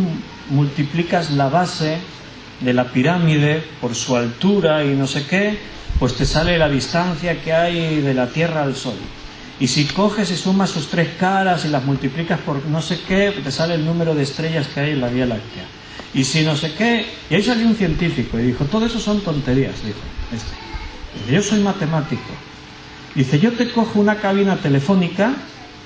multiplicas la base de la pirámide por su altura y no sé qué, pues te sale la distancia que hay de la Tierra al Sol. Y si coges y sumas sus tres caras y las multiplicas por no sé qué, te sale el número de estrellas que hay en la Vía Láctea. Y si no sé qué, y ahí salió un científico y dijo: todo eso son tonterías, dijo yo soy matemático. Dice: yo te cojo una cabina telefónica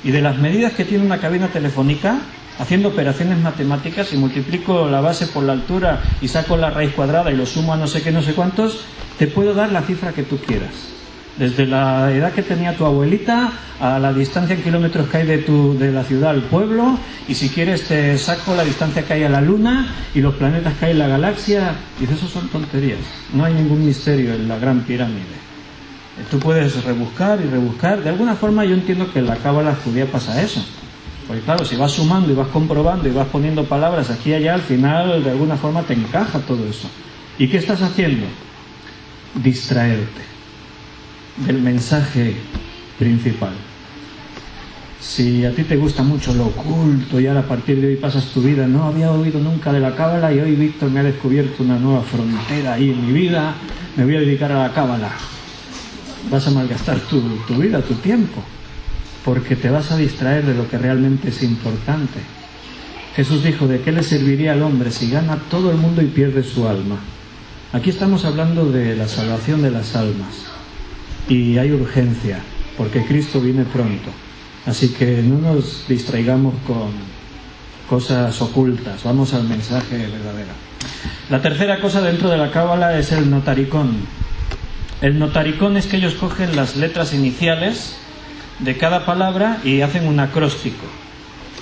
y de las medidas que tiene una cabina telefónica, haciendo operaciones matemáticas, y multiplico la base por la altura y saco la raíz cuadrada y lo sumo a no sé qué, no sé cuántos, te puedo dar la cifra que tú quieras. Desde la edad que tenía tu abuelita a la distancia en kilómetros que hay de la ciudad al pueblo, y si quieres te saco la distancia que hay a la Luna y los planetas que hay en la galaxia. Dice: eso son tonterías, no hay ningún misterio en la Gran Pirámide. Tú puedes rebuscar y rebuscar. De alguna forma yo entiendo que en la cábala judía pasa eso. Porque claro, si vas sumando y vas comprobando y vas poniendo palabras aquí y allá, al final de alguna forma te encaja todo eso. ¿Y qué estás haciendo? Distraerte del mensaje principal. Si a ti te gusta mucho lo oculto y ahora a partir de hoy pasas tu vida, no había oído nunca de la cábala y hoy Víctor me ha descubierto una nueva frontera ahí en mi vida, me voy a dedicar a la cábala. Vas a malgastar tu vida, tu tiempo, porque te vas a distraer de lo que realmente es importante. Jesús dijo: ¿de qué le serviría al hombre si gana todo el mundo y pierde su alma? Aquí estamos hablando de la salvación de las almas, y hay urgencia, porque Cristo viene pronto. Así que no nos distraigamos con cosas ocultas, vamos al mensaje verdadero. La tercera cosa dentro de la cábala es el notaricón. El notaricón es que ellos cogen las letras iniciales de cada palabra y hacen un acróstico.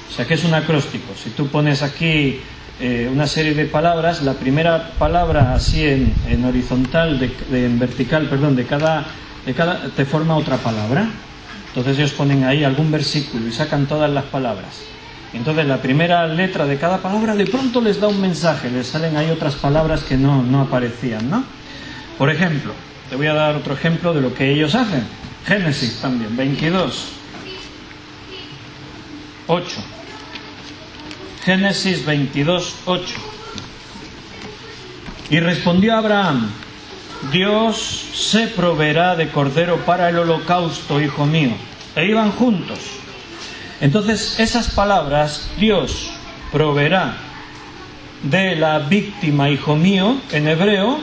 O sea, ¿qué es un acróstico? Si tú pones aquí una serie de palabras, la primera palabra así en horizontal, en vertical, perdón, de cada te forma otra palabra. Entonces ellos ponen ahí algún versículo y sacan todas las palabras. Entonces la primera letra de cada palabra de pronto les da un mensaje, les salen ahí otras palabras que no aparecían, ¿no? Por ejemplo, te voy a dar otro ejemplo de lo que ellos hacen. Génesis también, 22, 8. Génesis 22, 8. Y respondió Abraham: Dios se proveerá de cordero para el holocausto, hijo mío. e iban juntos. Entonces esas palabras, Dios proveerá de la víctima, hijo mío, en hebreo,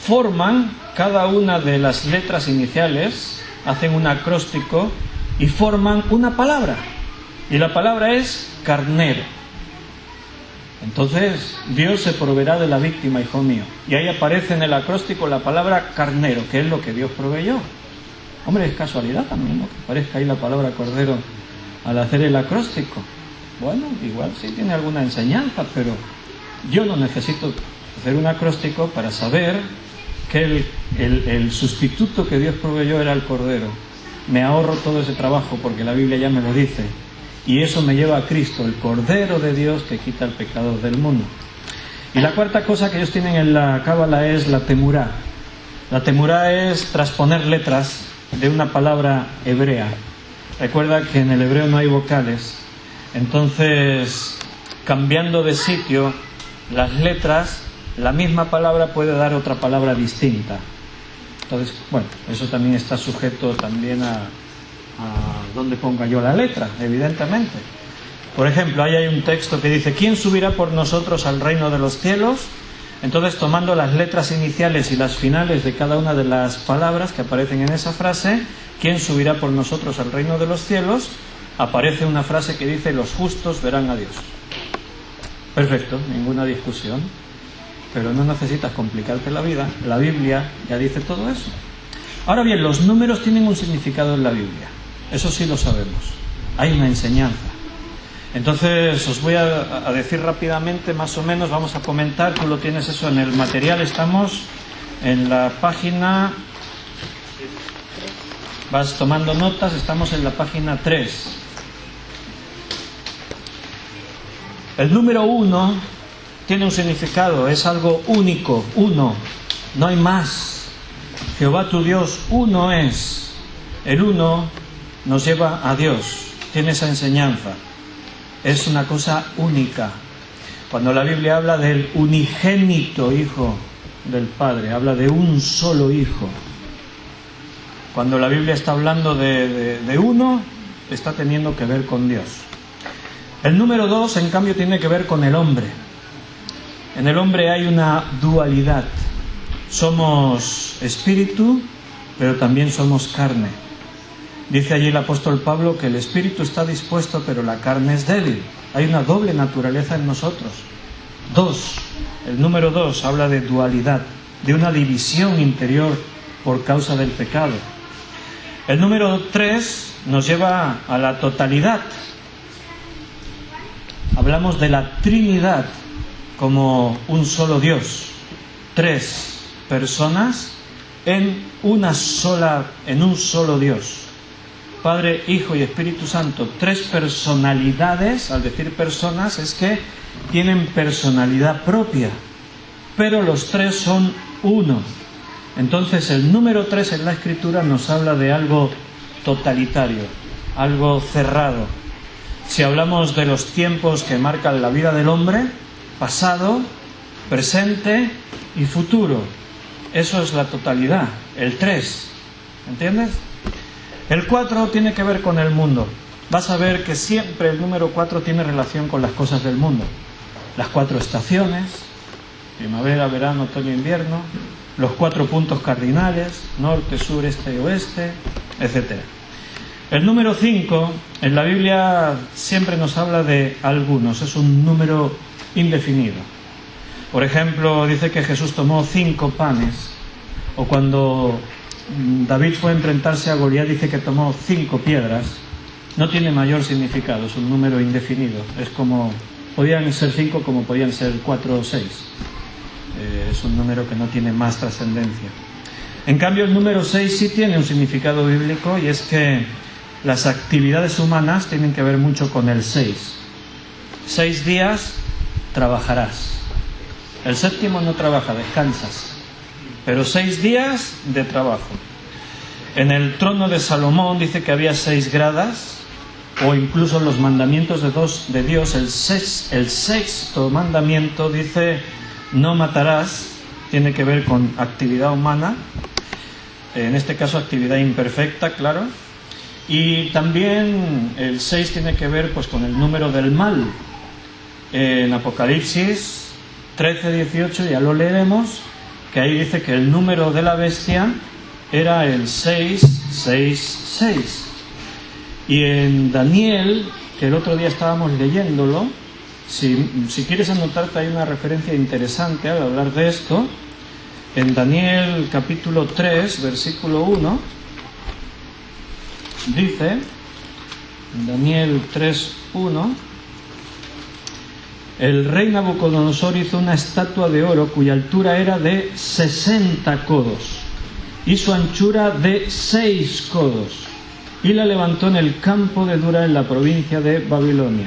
forman cada una de las letras iniciales, hacen un acróstico y forman una palabra. Y la palabra es carnero. Entonces Dios se proveerá de la víctima, hijo mío. Y ahí aparece en el acróstico la palabra carnero, que es lo que Dios proveyó. Hombre, es casualidad también, ¿no?, que aparezca ahí la palabra cordero al hacer el acróstico. Bueno, igual sí tiene alguna enseñanza, pero yo no necesito hacer un acróstico para saber que el sustituto que Dios proveyó era el cordero. Me ahorro todo ese trabajo porque la Biblia ya me lo dice. Y eso me lleva a Cristo, el Cordero de Dios que quita el pecado del mundo. Y la cuarta cosa que ellos tienen en la cábala es la temurá. La temurá es transponer letras de una palabra hebrea. Recuerda que en el hebreo no hay vocales. Entonces, cambiando de sitio las letras, la misma palabra puede dar otra palabra distinta. Entonces, bueno, eso también está sujeto también a donde ponga yo la letra, evidentemente. Por ejemplo, ahí hay un texto que dice: ¿quién subirá por nosotros al reino de los cielos? Entonces, tomando las letras iniciales y las finales de cada una de las palabras que aparecen en esa frase, ¿quién subirá por nosotros al reino de los cielos?, aparece una frase que dice: los justos verán a Dios. Perfecto, ninguna discusión. Pero no necesitas complicarte la vida, la Biblia ya dice todo eso. Ahora bien, los números tienen un significado en la Biblia, eso sí lo sabemos, hay una enseñanza. Entonces os voy a decir rápidamente, más o menos, vamos a comentar, tú lo tienes eso en el material, estamos en la página, vas tomando notas, estamos en la página 3. El número 1 tiene un significado, es algo único, uno, no hay más. Jehová tu Dios uno es. El uno nos lleva a Dios, tiene esa enseñanza. Es una cosa única. Cuando la Biblia habla del unigénito Hijo del Padre, habla de un solo Hijo. Cuando la Biblia está hablando de uno, está teniendo que ver con Dios. El número 2, en cambio, tiene que ver con el hombre. En el hombre hay una dualidad. Somos espíritu, pero también somos carne. Dice allí el apóstol Pablo que el espíritu está dispuesto, pero la carne es débil. Hay una doble naturaleza en nosotros. 2, el número 2 habla de dualidad, de una división interior por causa del pecado. El número 3 nos lleva a la totalidad. Hablamos de la Trinidad como un solo Dios, 3 personas en un solo Dios, Padre, Hijo y Espíritu Santo, 3 personalidades. Al decir personas es que tienen personalidad propia, pero los 3 son uno. Entonces el número 3 en la Escritura nos habla de algo totalitario, algo cerrado. Si hablamos de los tiempos que marcan la vida del hombre, pasado, presente y futuro, eso es la totalidad, el 3, ¿entiendes? El 4 tiene que ver con el mundo. Vas a ver que siempre el número 4 tiene relación con las cosas del mundo. Las 4 estaciones, primavera, verano, otoño, invierno, los 4 puntos cardinales, norte, sur, este y oeste, etc. El número 5, en la Biblia siempre nos habla de algunos, es un número indefinido. Por ejemplo, dice que Jesús tomó 5 panes, o cuando David fue a enfrentarse a Goliat, dice que tomó 5 piedras. No tiene mayor significado, es un número indefinido. Es como, podían ser 5 como podían ser 4 o 6. Es un número que no tiene más trascendencia. En cambio, el número 6 sí tiene un significado bíblico, y es que las actividades humanas tienen que ver mucho con el 6. 6 días trabajarás. El 7º no trabaja, descansas. Pero 6 días de trabajo. En el trono de Salomón dice que había 6 gradas, o incluso los mandamientos de Dios, el sexto mandamiento dice: no matarás, tiene que ver con actividad humana, en este caso actividad imperfecta, claro. Y también el 6 tiene que ver pues con el número del mal. En Apocalipsis 13-18 ya lo leeremos, que ahí dice que el número de la bestia era el 666. Y en Daniel, que el otro día estábamos leyéndolo, si quieres anotarte, hay una referencia interesante al hablar de esto. En Daniel capítulo 3, versículo 1, dice, en Daniel 3:1, el rey Nabucodonosor hizo una estatua de oro cuya altura era de 60 codos y su anchura de 6 codos, y la levantó en el campo de Dura, en la provincia de Babilonia.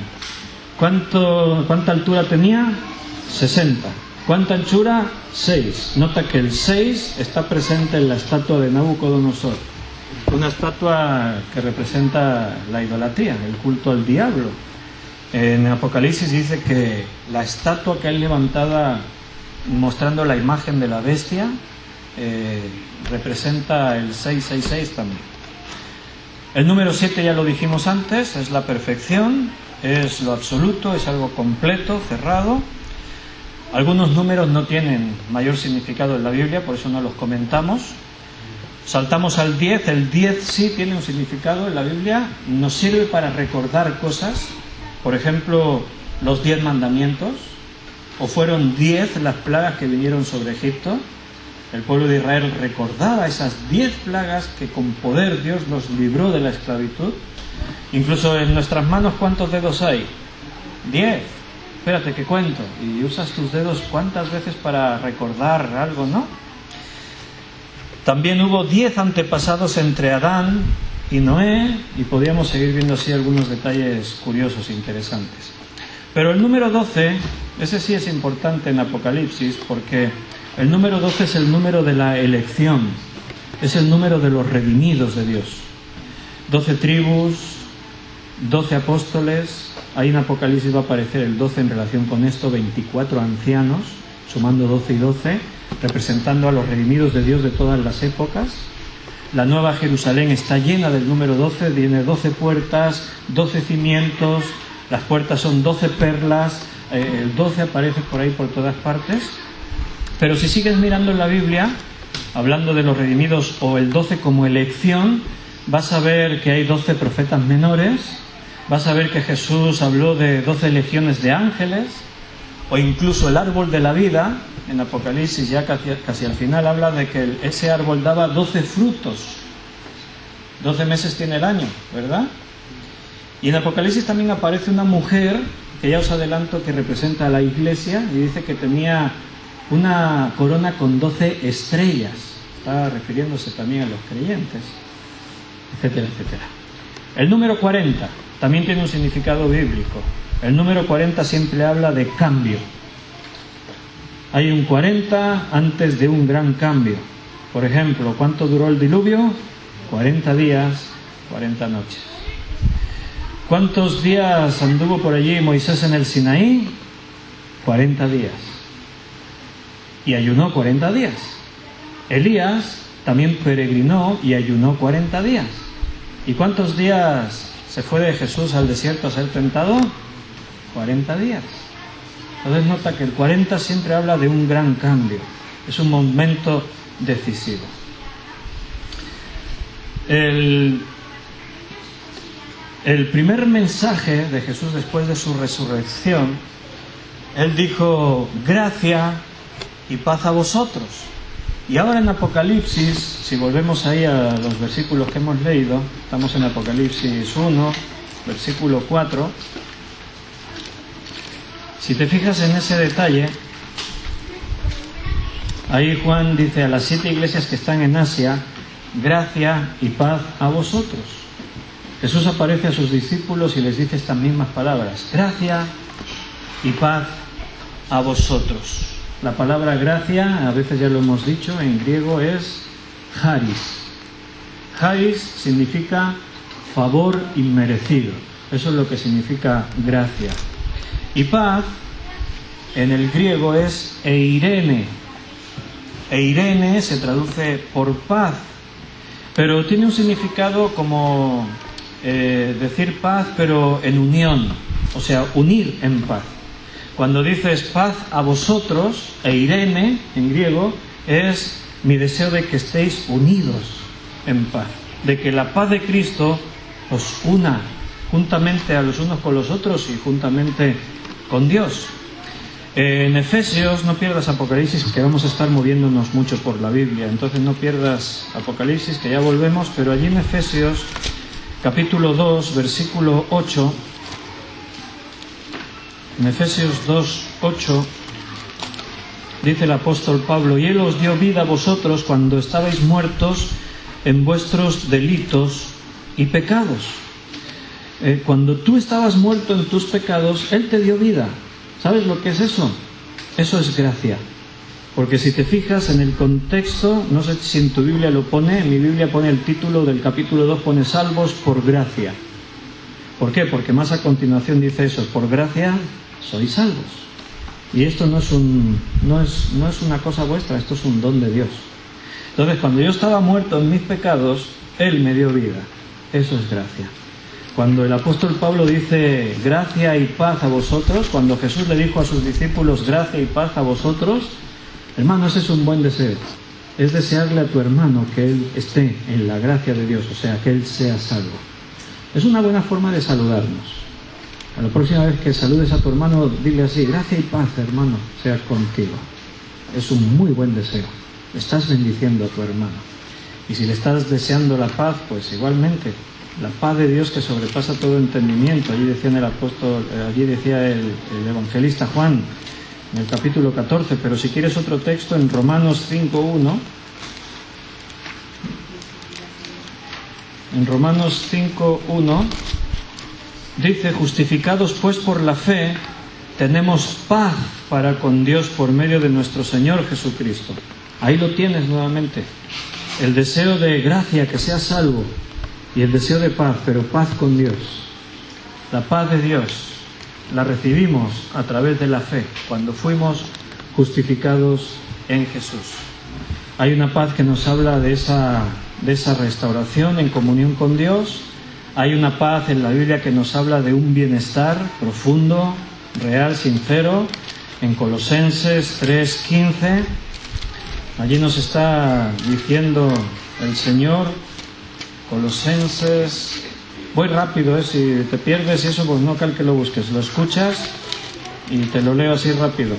¿Cuánta altura tenía? 60. ¿Cuánta anchura? 6. Nota que el 6 está presente en la estatua de Nabucodonosor. Una estatua que representa la idolatría, el culto al diablo. En Apocalipsis dice que la estatua que hay levantada mostrando la imagen de la bestia representa el 666 también. El número 7 ya lo dijimos antes, es la perfección, es lo absoluto, es algo completo, cerrado. Algunos números no tienen mayor significado en la Biblia, por eso no los comentamos. Saltamos al 10, el 10 sí tiene un significado en la Biblia, nos sirve para recordar cosas, por ejemplo, los 10 mandamientos, o fueron 10 las plagas que vinieron sobre Egipto. El pueblo de Israel recordaba esas 10 plagas que con poder Dios los libró de la esclavitud. Incluso en nuestras manos, ¿cuántos dedos hay? 10. Espérate que cuento. Y usas tus dedos cuántas veces para recordar algo, ¿no? También hubo 10 antepasados entre Adán y Noé, y podríamos seguir viendo así algunos detalles curiosos e interesantes. Pero el número 12, ese sí es importante en Apocalipsis, porque el número 12 es el número de la elección, es el número de los redimidos de Dios. 12 tribus, 12 apóstoles, ahí en Apocalipsis va a aparecer el 12 en relación con esto, 24 ancianos, sumando 12 y 12, representando a los redimidos de Dios de todas las épocas. La Nueva Jerusalén está llena del número 12, tiene 12 puertas, 12 cimientos, las puertas son 12 perlas, el 12 aparece por ahí por todas partes. Pero si sigues mirando en la Biblia, hablando de los redimidos o el 12 como elección, vas a ver que hay 12 profetas menores, vas a ver que Jesús habló de 12 legiones de ángeles, o incluso el árbol de la vida, en Apocalipsis ya casi al final habla de que ese árbol daba 12 frutos. 12 meses tiene el año, ¿verdad? Y en Apocalipsis también aparece una mujer, que ya os adelanto que representa a la iglesia, y dice que tenía una corona con 12 estrellas. Está refiriéndose también a los creyentes, etcétera, etcétera. El número 40 también tiene un significado bíblico. El número 40 siempre habla de cambio. Hay un 40 antes de un gran cambio. Por ejemplo, ¿cuánto duró el diluvio? 40 días, 40 noches. ¿Cuántos días anduvo por allí Moisés en el Sinaí? 40 días. Y ayunó 40 días. Elías también peregrinó y ayunó 40 días. ¿Y cuántos días se fue de Jesús al desierto a ser tentado? 40 días. Entonces nota que el 40 siempre habla de un gran cambio. Es un momento decisivo. El primer mensaje de Jesús después de su resurrección, Él dijo: gracia y paz a vosotros. Y ahora en Apocalipsis, si volvemos ahí a los versículos que hemos leído, estamos en Apocalipsis 1, versículo 4. Si te fijas en ese detalle, ahí Juan dice a las 7 iglesias que están en Asia: gracia y paz a vosotros. Jesús aparece a sus discípulos y les dice estas mismas palabras: gracia y paz a vosotros. La palabra gracia, a veces ya lo hemos dicho, en griego es charis. Charis significa favor inmerecido. Eso es lo que significa gracia. Y paz, en el griego es eirene. Eirene se traduce por paz, pero tiene un significado como decir paz, pero en unión, o sea, unir en paz. Cuando dices paz a vosotros, eirene en griego, es mi deseo de que estéis unidos en paz, de que la paz de Cristo os una juntamente a los unos con los otros y juntamente con Dios. En Efesios, no pierdas Apocalipsis, que vamos a estar moviéndonos mucho por la Biblia, entonces no pierdas Apocalipsis, que ya volvemos, pero allí en Efesios, capítulo 2, versículo 8, en Efesios 2, 8, dice el apóstol Pablo: y Él os dio vida a vosotros cuando estabais muertos en vuestros delitos y pecados. Cuando tú estabas muerto en tus pecados, Él te dio vida. ¿Sabes lo que es eso? Eso es gracia. Porque si te fijas en el contexto, no sé si en tu Biblia lo pone, en mi Biblia pone el título del capítulo 2, pone salvos por gracia. ¿Por qué? Porque más a continuación dice eso: por gracia sois salvos. Y esto no es una cosa vuestra, esto es un don de Dios. Entonces, cuando yo estaba muerto en mis pecados, Él me dio vida. Eso es gracia. Cuando el apóstol Pablo dice gracia y paz a vosotros, cuando Jesús le dijo a sus discípulos gracia y paz a vosotros, hermano, ese es un buen deseo. Es desearle a tu hermano que él esté en la gracia de Dios, o sea, que él sea salvo. Es una buena forma de saludarnos. A la próxima vez que saludes a tu hermano, dile así: gracia y paz, hermano, sea contigo. Es un muy buen deseo. Estás bendiciendo a tu hermano. Y si le estás deseando la paz, pues igualmente, la paz de Dios que sobrepasa todo entendimiento. Allí decía el evangelista Juan, en el capítulo 14, pero si quieres otro texto, en Romanos 5.1, en Romanos 5.1, dice: justificados pues por la fe, tenemos paz para con Dios por medio de nuestro Señor Jesucristo. Ahí lo tienes nuevamente. El deseo de gracia, que seas salvo, y el deseo de paz, pero paz con Dios. La paz de Dios la recibimos a través de la fe, cuando fuimos justificados en Jesús. Hay una paz que nos habla de esa restauración en comunión con Dios. Hay una paz en la Biblia que nos habla de un bienestar profundo, real, sincero. En Colosenses 3:15, allí nos está diciendo el Señor, Colosenses, voy rápido, si te pierdes y eso, pues no cal que lo busques, lo escuchas y te lo leo así rápido.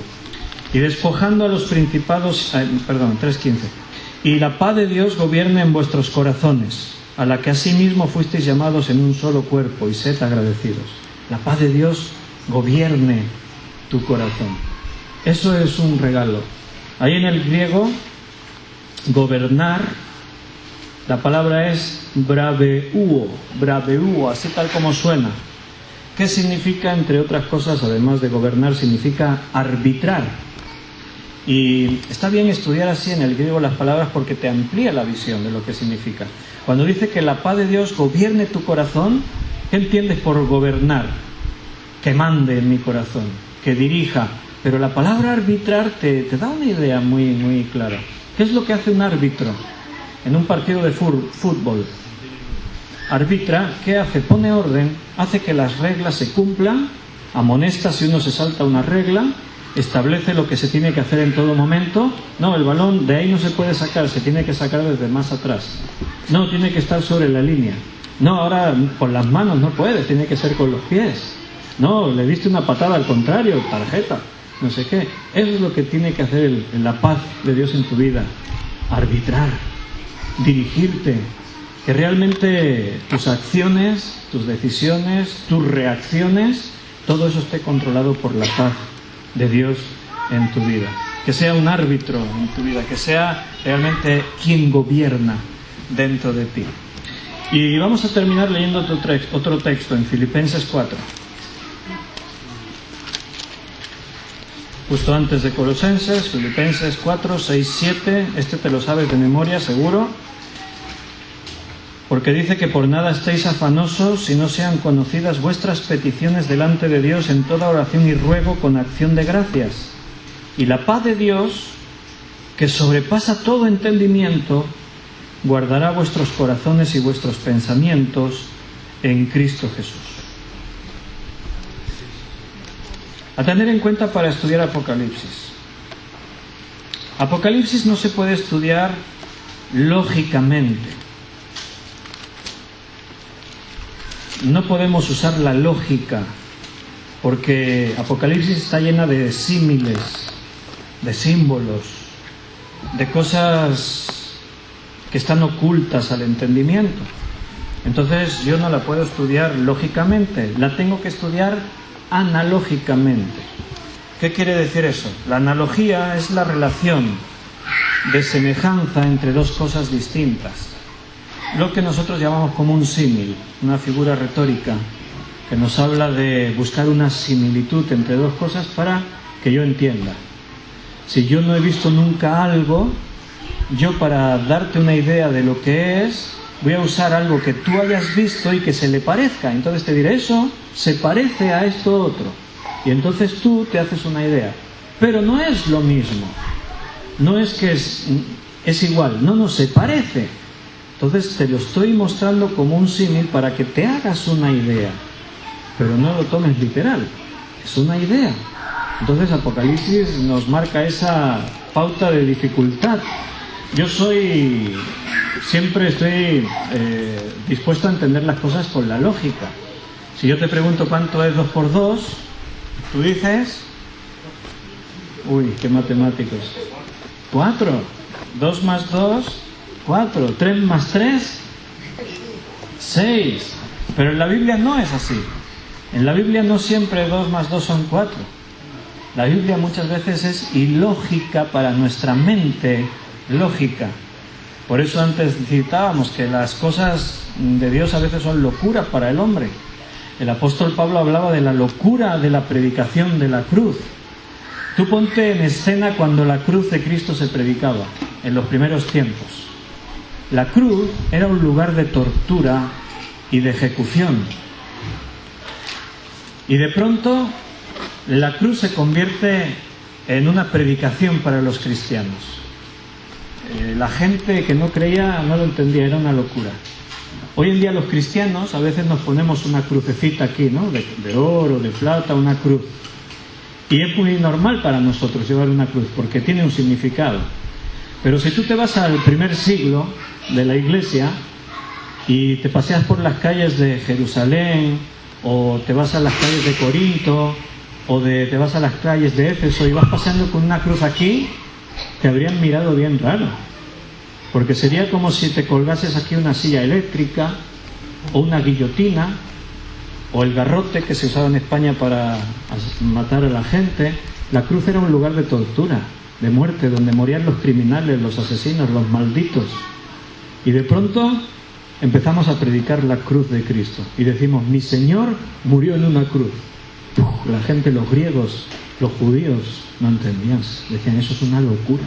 Y despojando a los principados, 3:15, y la paz de Dios gobierne en vuestros corazones, a la que asimismo fuisteis llamados en un solo cuerpo, y sed agradecidos. La paz de Dios gobierne tu corazón. Eso es un regalo. Ahí en el griego, gobernar, la palabra es braveuo, así tal como suena. ¿Qué significa? Entre otras cosas, además de gobernar, significa arbitrar. Y está bien estudiar así en el griego las palabras porque te amplía la visión de lo que significa. Cuando dice que la paz de Dios gobierne tu corazón, ¿qué entiendes por gobernar? Que mande en mi corazón, que dirija. Pero la palabra arbitrar te da una idea muy, muy clara. ¿Qué es lo que hace un árbitro en un partido de fútbol? Arbitra, ¿qué hace? Pone orden, hace que las reglas se cumplan, amonesta si uno se salta una regla, establece lo que se tiene que hacer en todo momento. No, el balón de ahí no se puede sacar, se tiene que sacar desde más atrás. No, tiene que estar sobre la línea. No, ahora con las manos no puede, tiene que ser con los pies. No, le diste una patada al contrario, tarjeta, no sé qué. Eso es lo que tiene que hacer la paz de Dios en tu vida. Arbitrar, dirigirte, que realmente tus acciones, tus decisiones, tus reacciones, todo eso esté controlado por la paz de Dios en tu vida. Que sea un árbitro en tu vida, que sea realmente quien gobierna dentro de ti. Y vamos a terminar leyendo otro texto en Filipenses 4. Justo antes de Colosenses, Filipenses 4, 6, 7, este te lo sabes de memoria seguro, porque dice que por nada estéis afanosos si no sean conocidas vuestras peticiones delante de Dios en toda oración y ruego con acción de gracias. Y la paz de Dios, que sobrepasa todo entendimiento, guardará vuestros corazones y vuestros pensamientos en Cristo Jesús. A tener en cuenta para estudiar Apocalipsis. Apocalipsis no se puede estudiar lógicamente. No podemos usar la lógica, porque Apocalipsis está llena de símiles, de símbolos, de cosas que están ocultas al entendimiento. Entonces yo no la puedo estudiar lógicamente, la tengo que estudiar analógicamente. ¿Qué quiere decir eso? La analogía es la relación de semejanza entre dos cosas distintas. Lo que nosotros llamamos como un símil, una figura retórica que nos habla de buscar una similitud entre dos cosas para que yo entienda. Si yo no he visto nunca algo, yo para darte una idea de lo que es, voy a usar algo que tú hayas visto y que se le parezca. Entonces te diré, eso se parece a esto otro. Y entonces tú te haces una idea. Pero no es lo mismo. No es que es igual. No, se parece. Entonces te lo estoy mostrando como un símil para que te hagas una idea. Pero no lo tomes literal. Es una idea. Entonces Apocalipsis nos marca esa pauta de dificultad. Yo siempre estoy dispuesto a entender las cosas con la lógica. Si yo te pregunto cuánto es 2 por 2, tú dices, uy, qué matemáticos, 4, 2 más 2, 4, 3 más 3, 6. Pero en la Biblia no es así. En la Biblia no siempre 2 más 2 son 4. La Biblia muchas veces es ilógica para nuestra mente lógica. Por eso antes citábamos que las cosas de Dios a veces son locura para el hombre. El apóstol Pablo hablaba de la locura de la predicación de la cruz. Tú ponte en escena cuando la cruz de Cristo se predicaba, en los primeros tiempos. La cruz era un lugar de tortura y de ejecución. Y de pronto la cruz se convierte en una predicación para los cristianos. La gente que no creía no lo entendía, era una locura. Hoy en día los cristianos a veces nos ponemos una crucecita aquí, ¿no? De oro, de plata, una cruz. Y es muy normal para nosotros llevar una cruz, porque tiene un significado. Pero si tú te vas al primer siglo de la Iglesia y te paseas por las calles de Jerusalén, o te vas a las calles de Corinto, o te vas a las calles de Éfeso y vas paseando con una cruz aquí, te habrían mirado bien raro. Porque sería como si te colgases aquí una silla eléctrica, o una guillotina, o el garrote que se usaba en España para matar a la gente. La cruz era un lugar de tortura, de muerte, donde morían los criminales, los asesinos, los malditos. Y de pronto empezamos a predicar la cruz de Cristo. Y decimos, mi Señor murió en una cruz. La gente, los griegos, los judíos, no entendían. Decían, eso es una locura.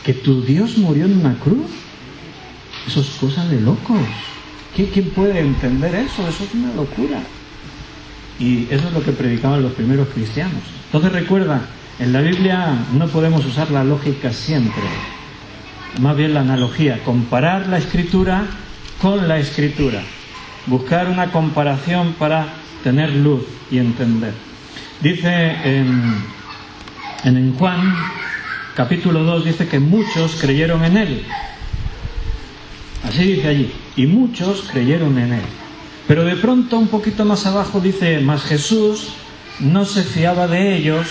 ¿Que tu Dios murió en una cruz? Eso es cosa de locos. ¿Quién puede entender eso? Eso es una locura. Y eso es lo que predicaban los primeros cristianos. Entonces recuerda, en la Biblia no podemos usar la lógica siempre. Más bien la analogía. Comparar la Escritura con la Escritura. Buscar una comparación para tener luz y entender. Dice en Juan capítulo 2, dice que muchos creyeron en él. Así dice allí. Y muchos creyeron en él. Pero de pronto un poquito más abajo dice, mas Jesús no se fiaba de ellos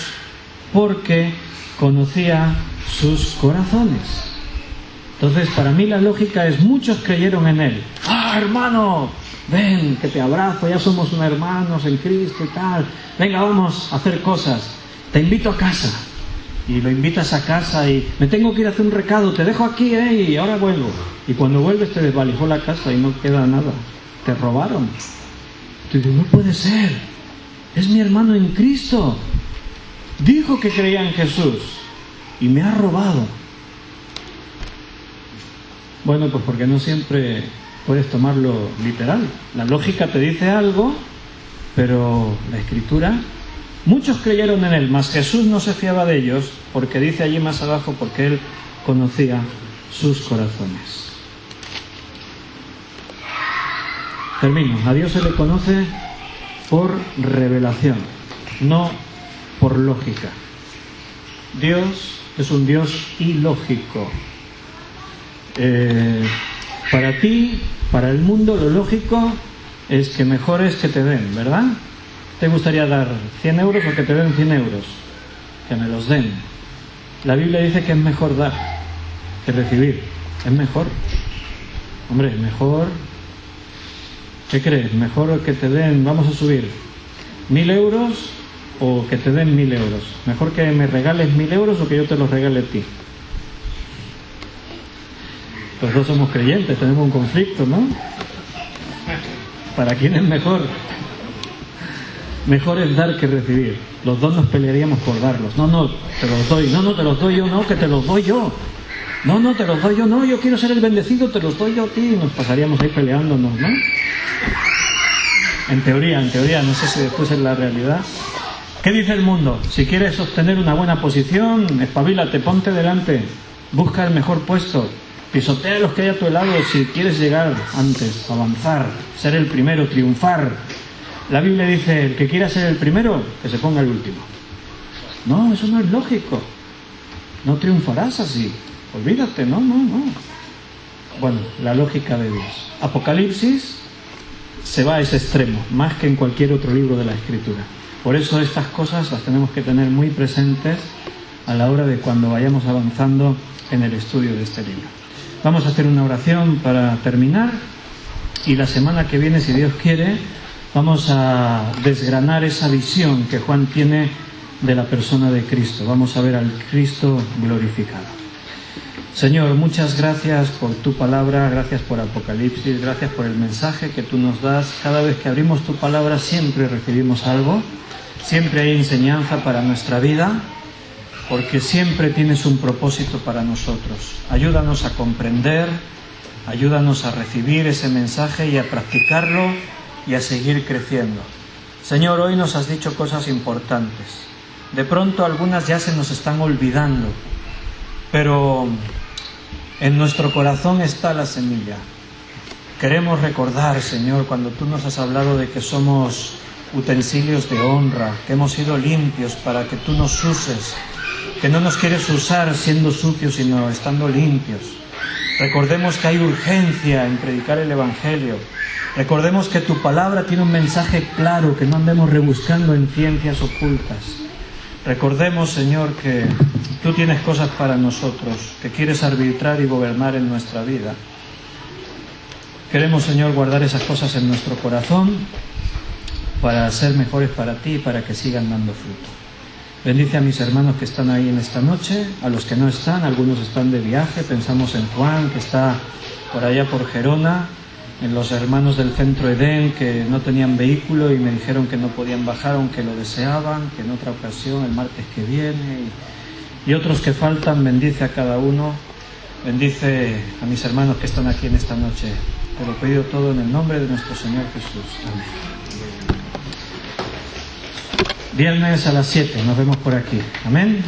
porque conocía sus corazones. Entonces para mí la lógica es, muchos creyeron en él. ¡Ah, hermano! Ven, que te abrazo, ya somos unos hermanos en Cristo y tal. Venga, vamos a hacer cosas. Te invito a casa. Y lo invitas a casa y me tengo que ir a hacer un recado, te dejo aquí, y ahora vuelvo. Y cuando vuelves te desvalijó la casa y no queda nada. Te robaron. Tú dices, no puede ser. Es mi hermano en Cristo. Dijo que creía en Jesús y me ha robado. Bueno, pues porque no siempre puedes tomarlo literal. La lógica te dice algo, pero la Escritura... Muchos creyeron en él, mas Jesús no se fiaba de ellos, porque dice allí más abajo, porque él conocía sus corazones. Termino. A Dios se le conoce por revelación, no por lógica. Dios es un Dios ilógico. Para ti, para el mundo, lo lógico es que mejor es que te den, ¿verdad? ¿Te gustaría dar 100 euros o que te den 100 euros? Que me los den. La Biblia dice que es mejor dar que recibir. Es mejor. Hombre, mejor... ¿Qué crees? ¿Mejor que te den, vamos a subir, 1.000 euros o que te den 1.000 euros? ¿Mejor que me regales 1.000 euros o que yo te los regale a ti? Los dos somos creyentes, tenemos un conflicto, ¿no? ¿Para quién es mejor? Mejor es dar que recibir. Los dos nos pelearíamos por darlos. No, te los doy. No, te los doy yo, no, que te los doy yo. No, te los doy yo, no, yo quiero ser el bendecido, te los doy yo a ti. Y nos pasaríamos ahí peleándonos, ¿no? En teoría, no sé si después es la realidad. ¿Qué dice el mundo? Si quieres obtener una buena posición, espabilate, ponte delante, busca el mejor puesto, pisotea a los que hay a tu lado si quieres llegar antes, avanzar, ser el primero, triunfar. La Biblia dice, el que quiera ser el primero, que se ponga el último. No, eso no es lógico. No triunfarás así. Olvídate, no. Bueno, la lógica de Dios. Apocalipsis se va a ese extremo, más que en cualquier otro libro de la Escritura. Por eso estas cosas las tenemos que tener muy presentes a la hora de cuando vayamos avanzando en el estudio de este libro. Vamos a hacer una oración para terminar y la semana que viene, si Dios quiere, vamos a desgranar esa visión que Juan tiene de la persona de Cristo. Vamos a ver al Cristo glorificado. Señor, muchas gracias por tu palabra, gracias por Apocalipsis, gracias por el mensaje que tú nos das. Cada vez que abrimos tu palabra siempre recibimos algo, siempre hay enseñanza para nuestra vida, porque siempre tienes un propósito para nosotros. Ayúdanos a comprender, ayúdanos a recibir ese mensaje y a practicarlo y a seguir creciendo. Señor, hoy nos has dicho cosas importantes. De pronto algunas ya se nos están olvidando, pero en nuestro corazón está la semilla. Queremos recordar, Señor, cuando tú nos has hablado de que somos utensilios de honra, que hemos sido limpios para que tú nos uses, que no nos quieres usar siendo sucios, sino estando limpios. Recordemos que hay urgencia en predicar el Evangelio. Recordemos que tu palabra tiene un mensaje claro, que no andemos rebuscando en ciencias ocultas. Recordemos, Señor, que tú tienes cosas para nosotros, que quieres arbitrar y gobernar en nuestra vida. Queremos, Señor, guardar esas cosas en nuestro corazón para ser mejores para ti y para que sigan dando fruto. Bendice a mis hermanos que están ahí en esta noche, a los que no están, algunos están de viaje. Pensamos en Juan, que está por allá por Gerona, en los hermanos del Centro Edén que no tenían vehículo y me dijeron que no podían bajar aunque lo deseaban, que en otra ocasión, el martes que viene, y otros que faltan. Bendice a cada uno, bendice a mis hermanos que están aquí en esta noche. Te lo pido todo en el nombre de nuestro Señor Jesús. Amén. Viernes a las 7, nos vemos por aquí. Amén.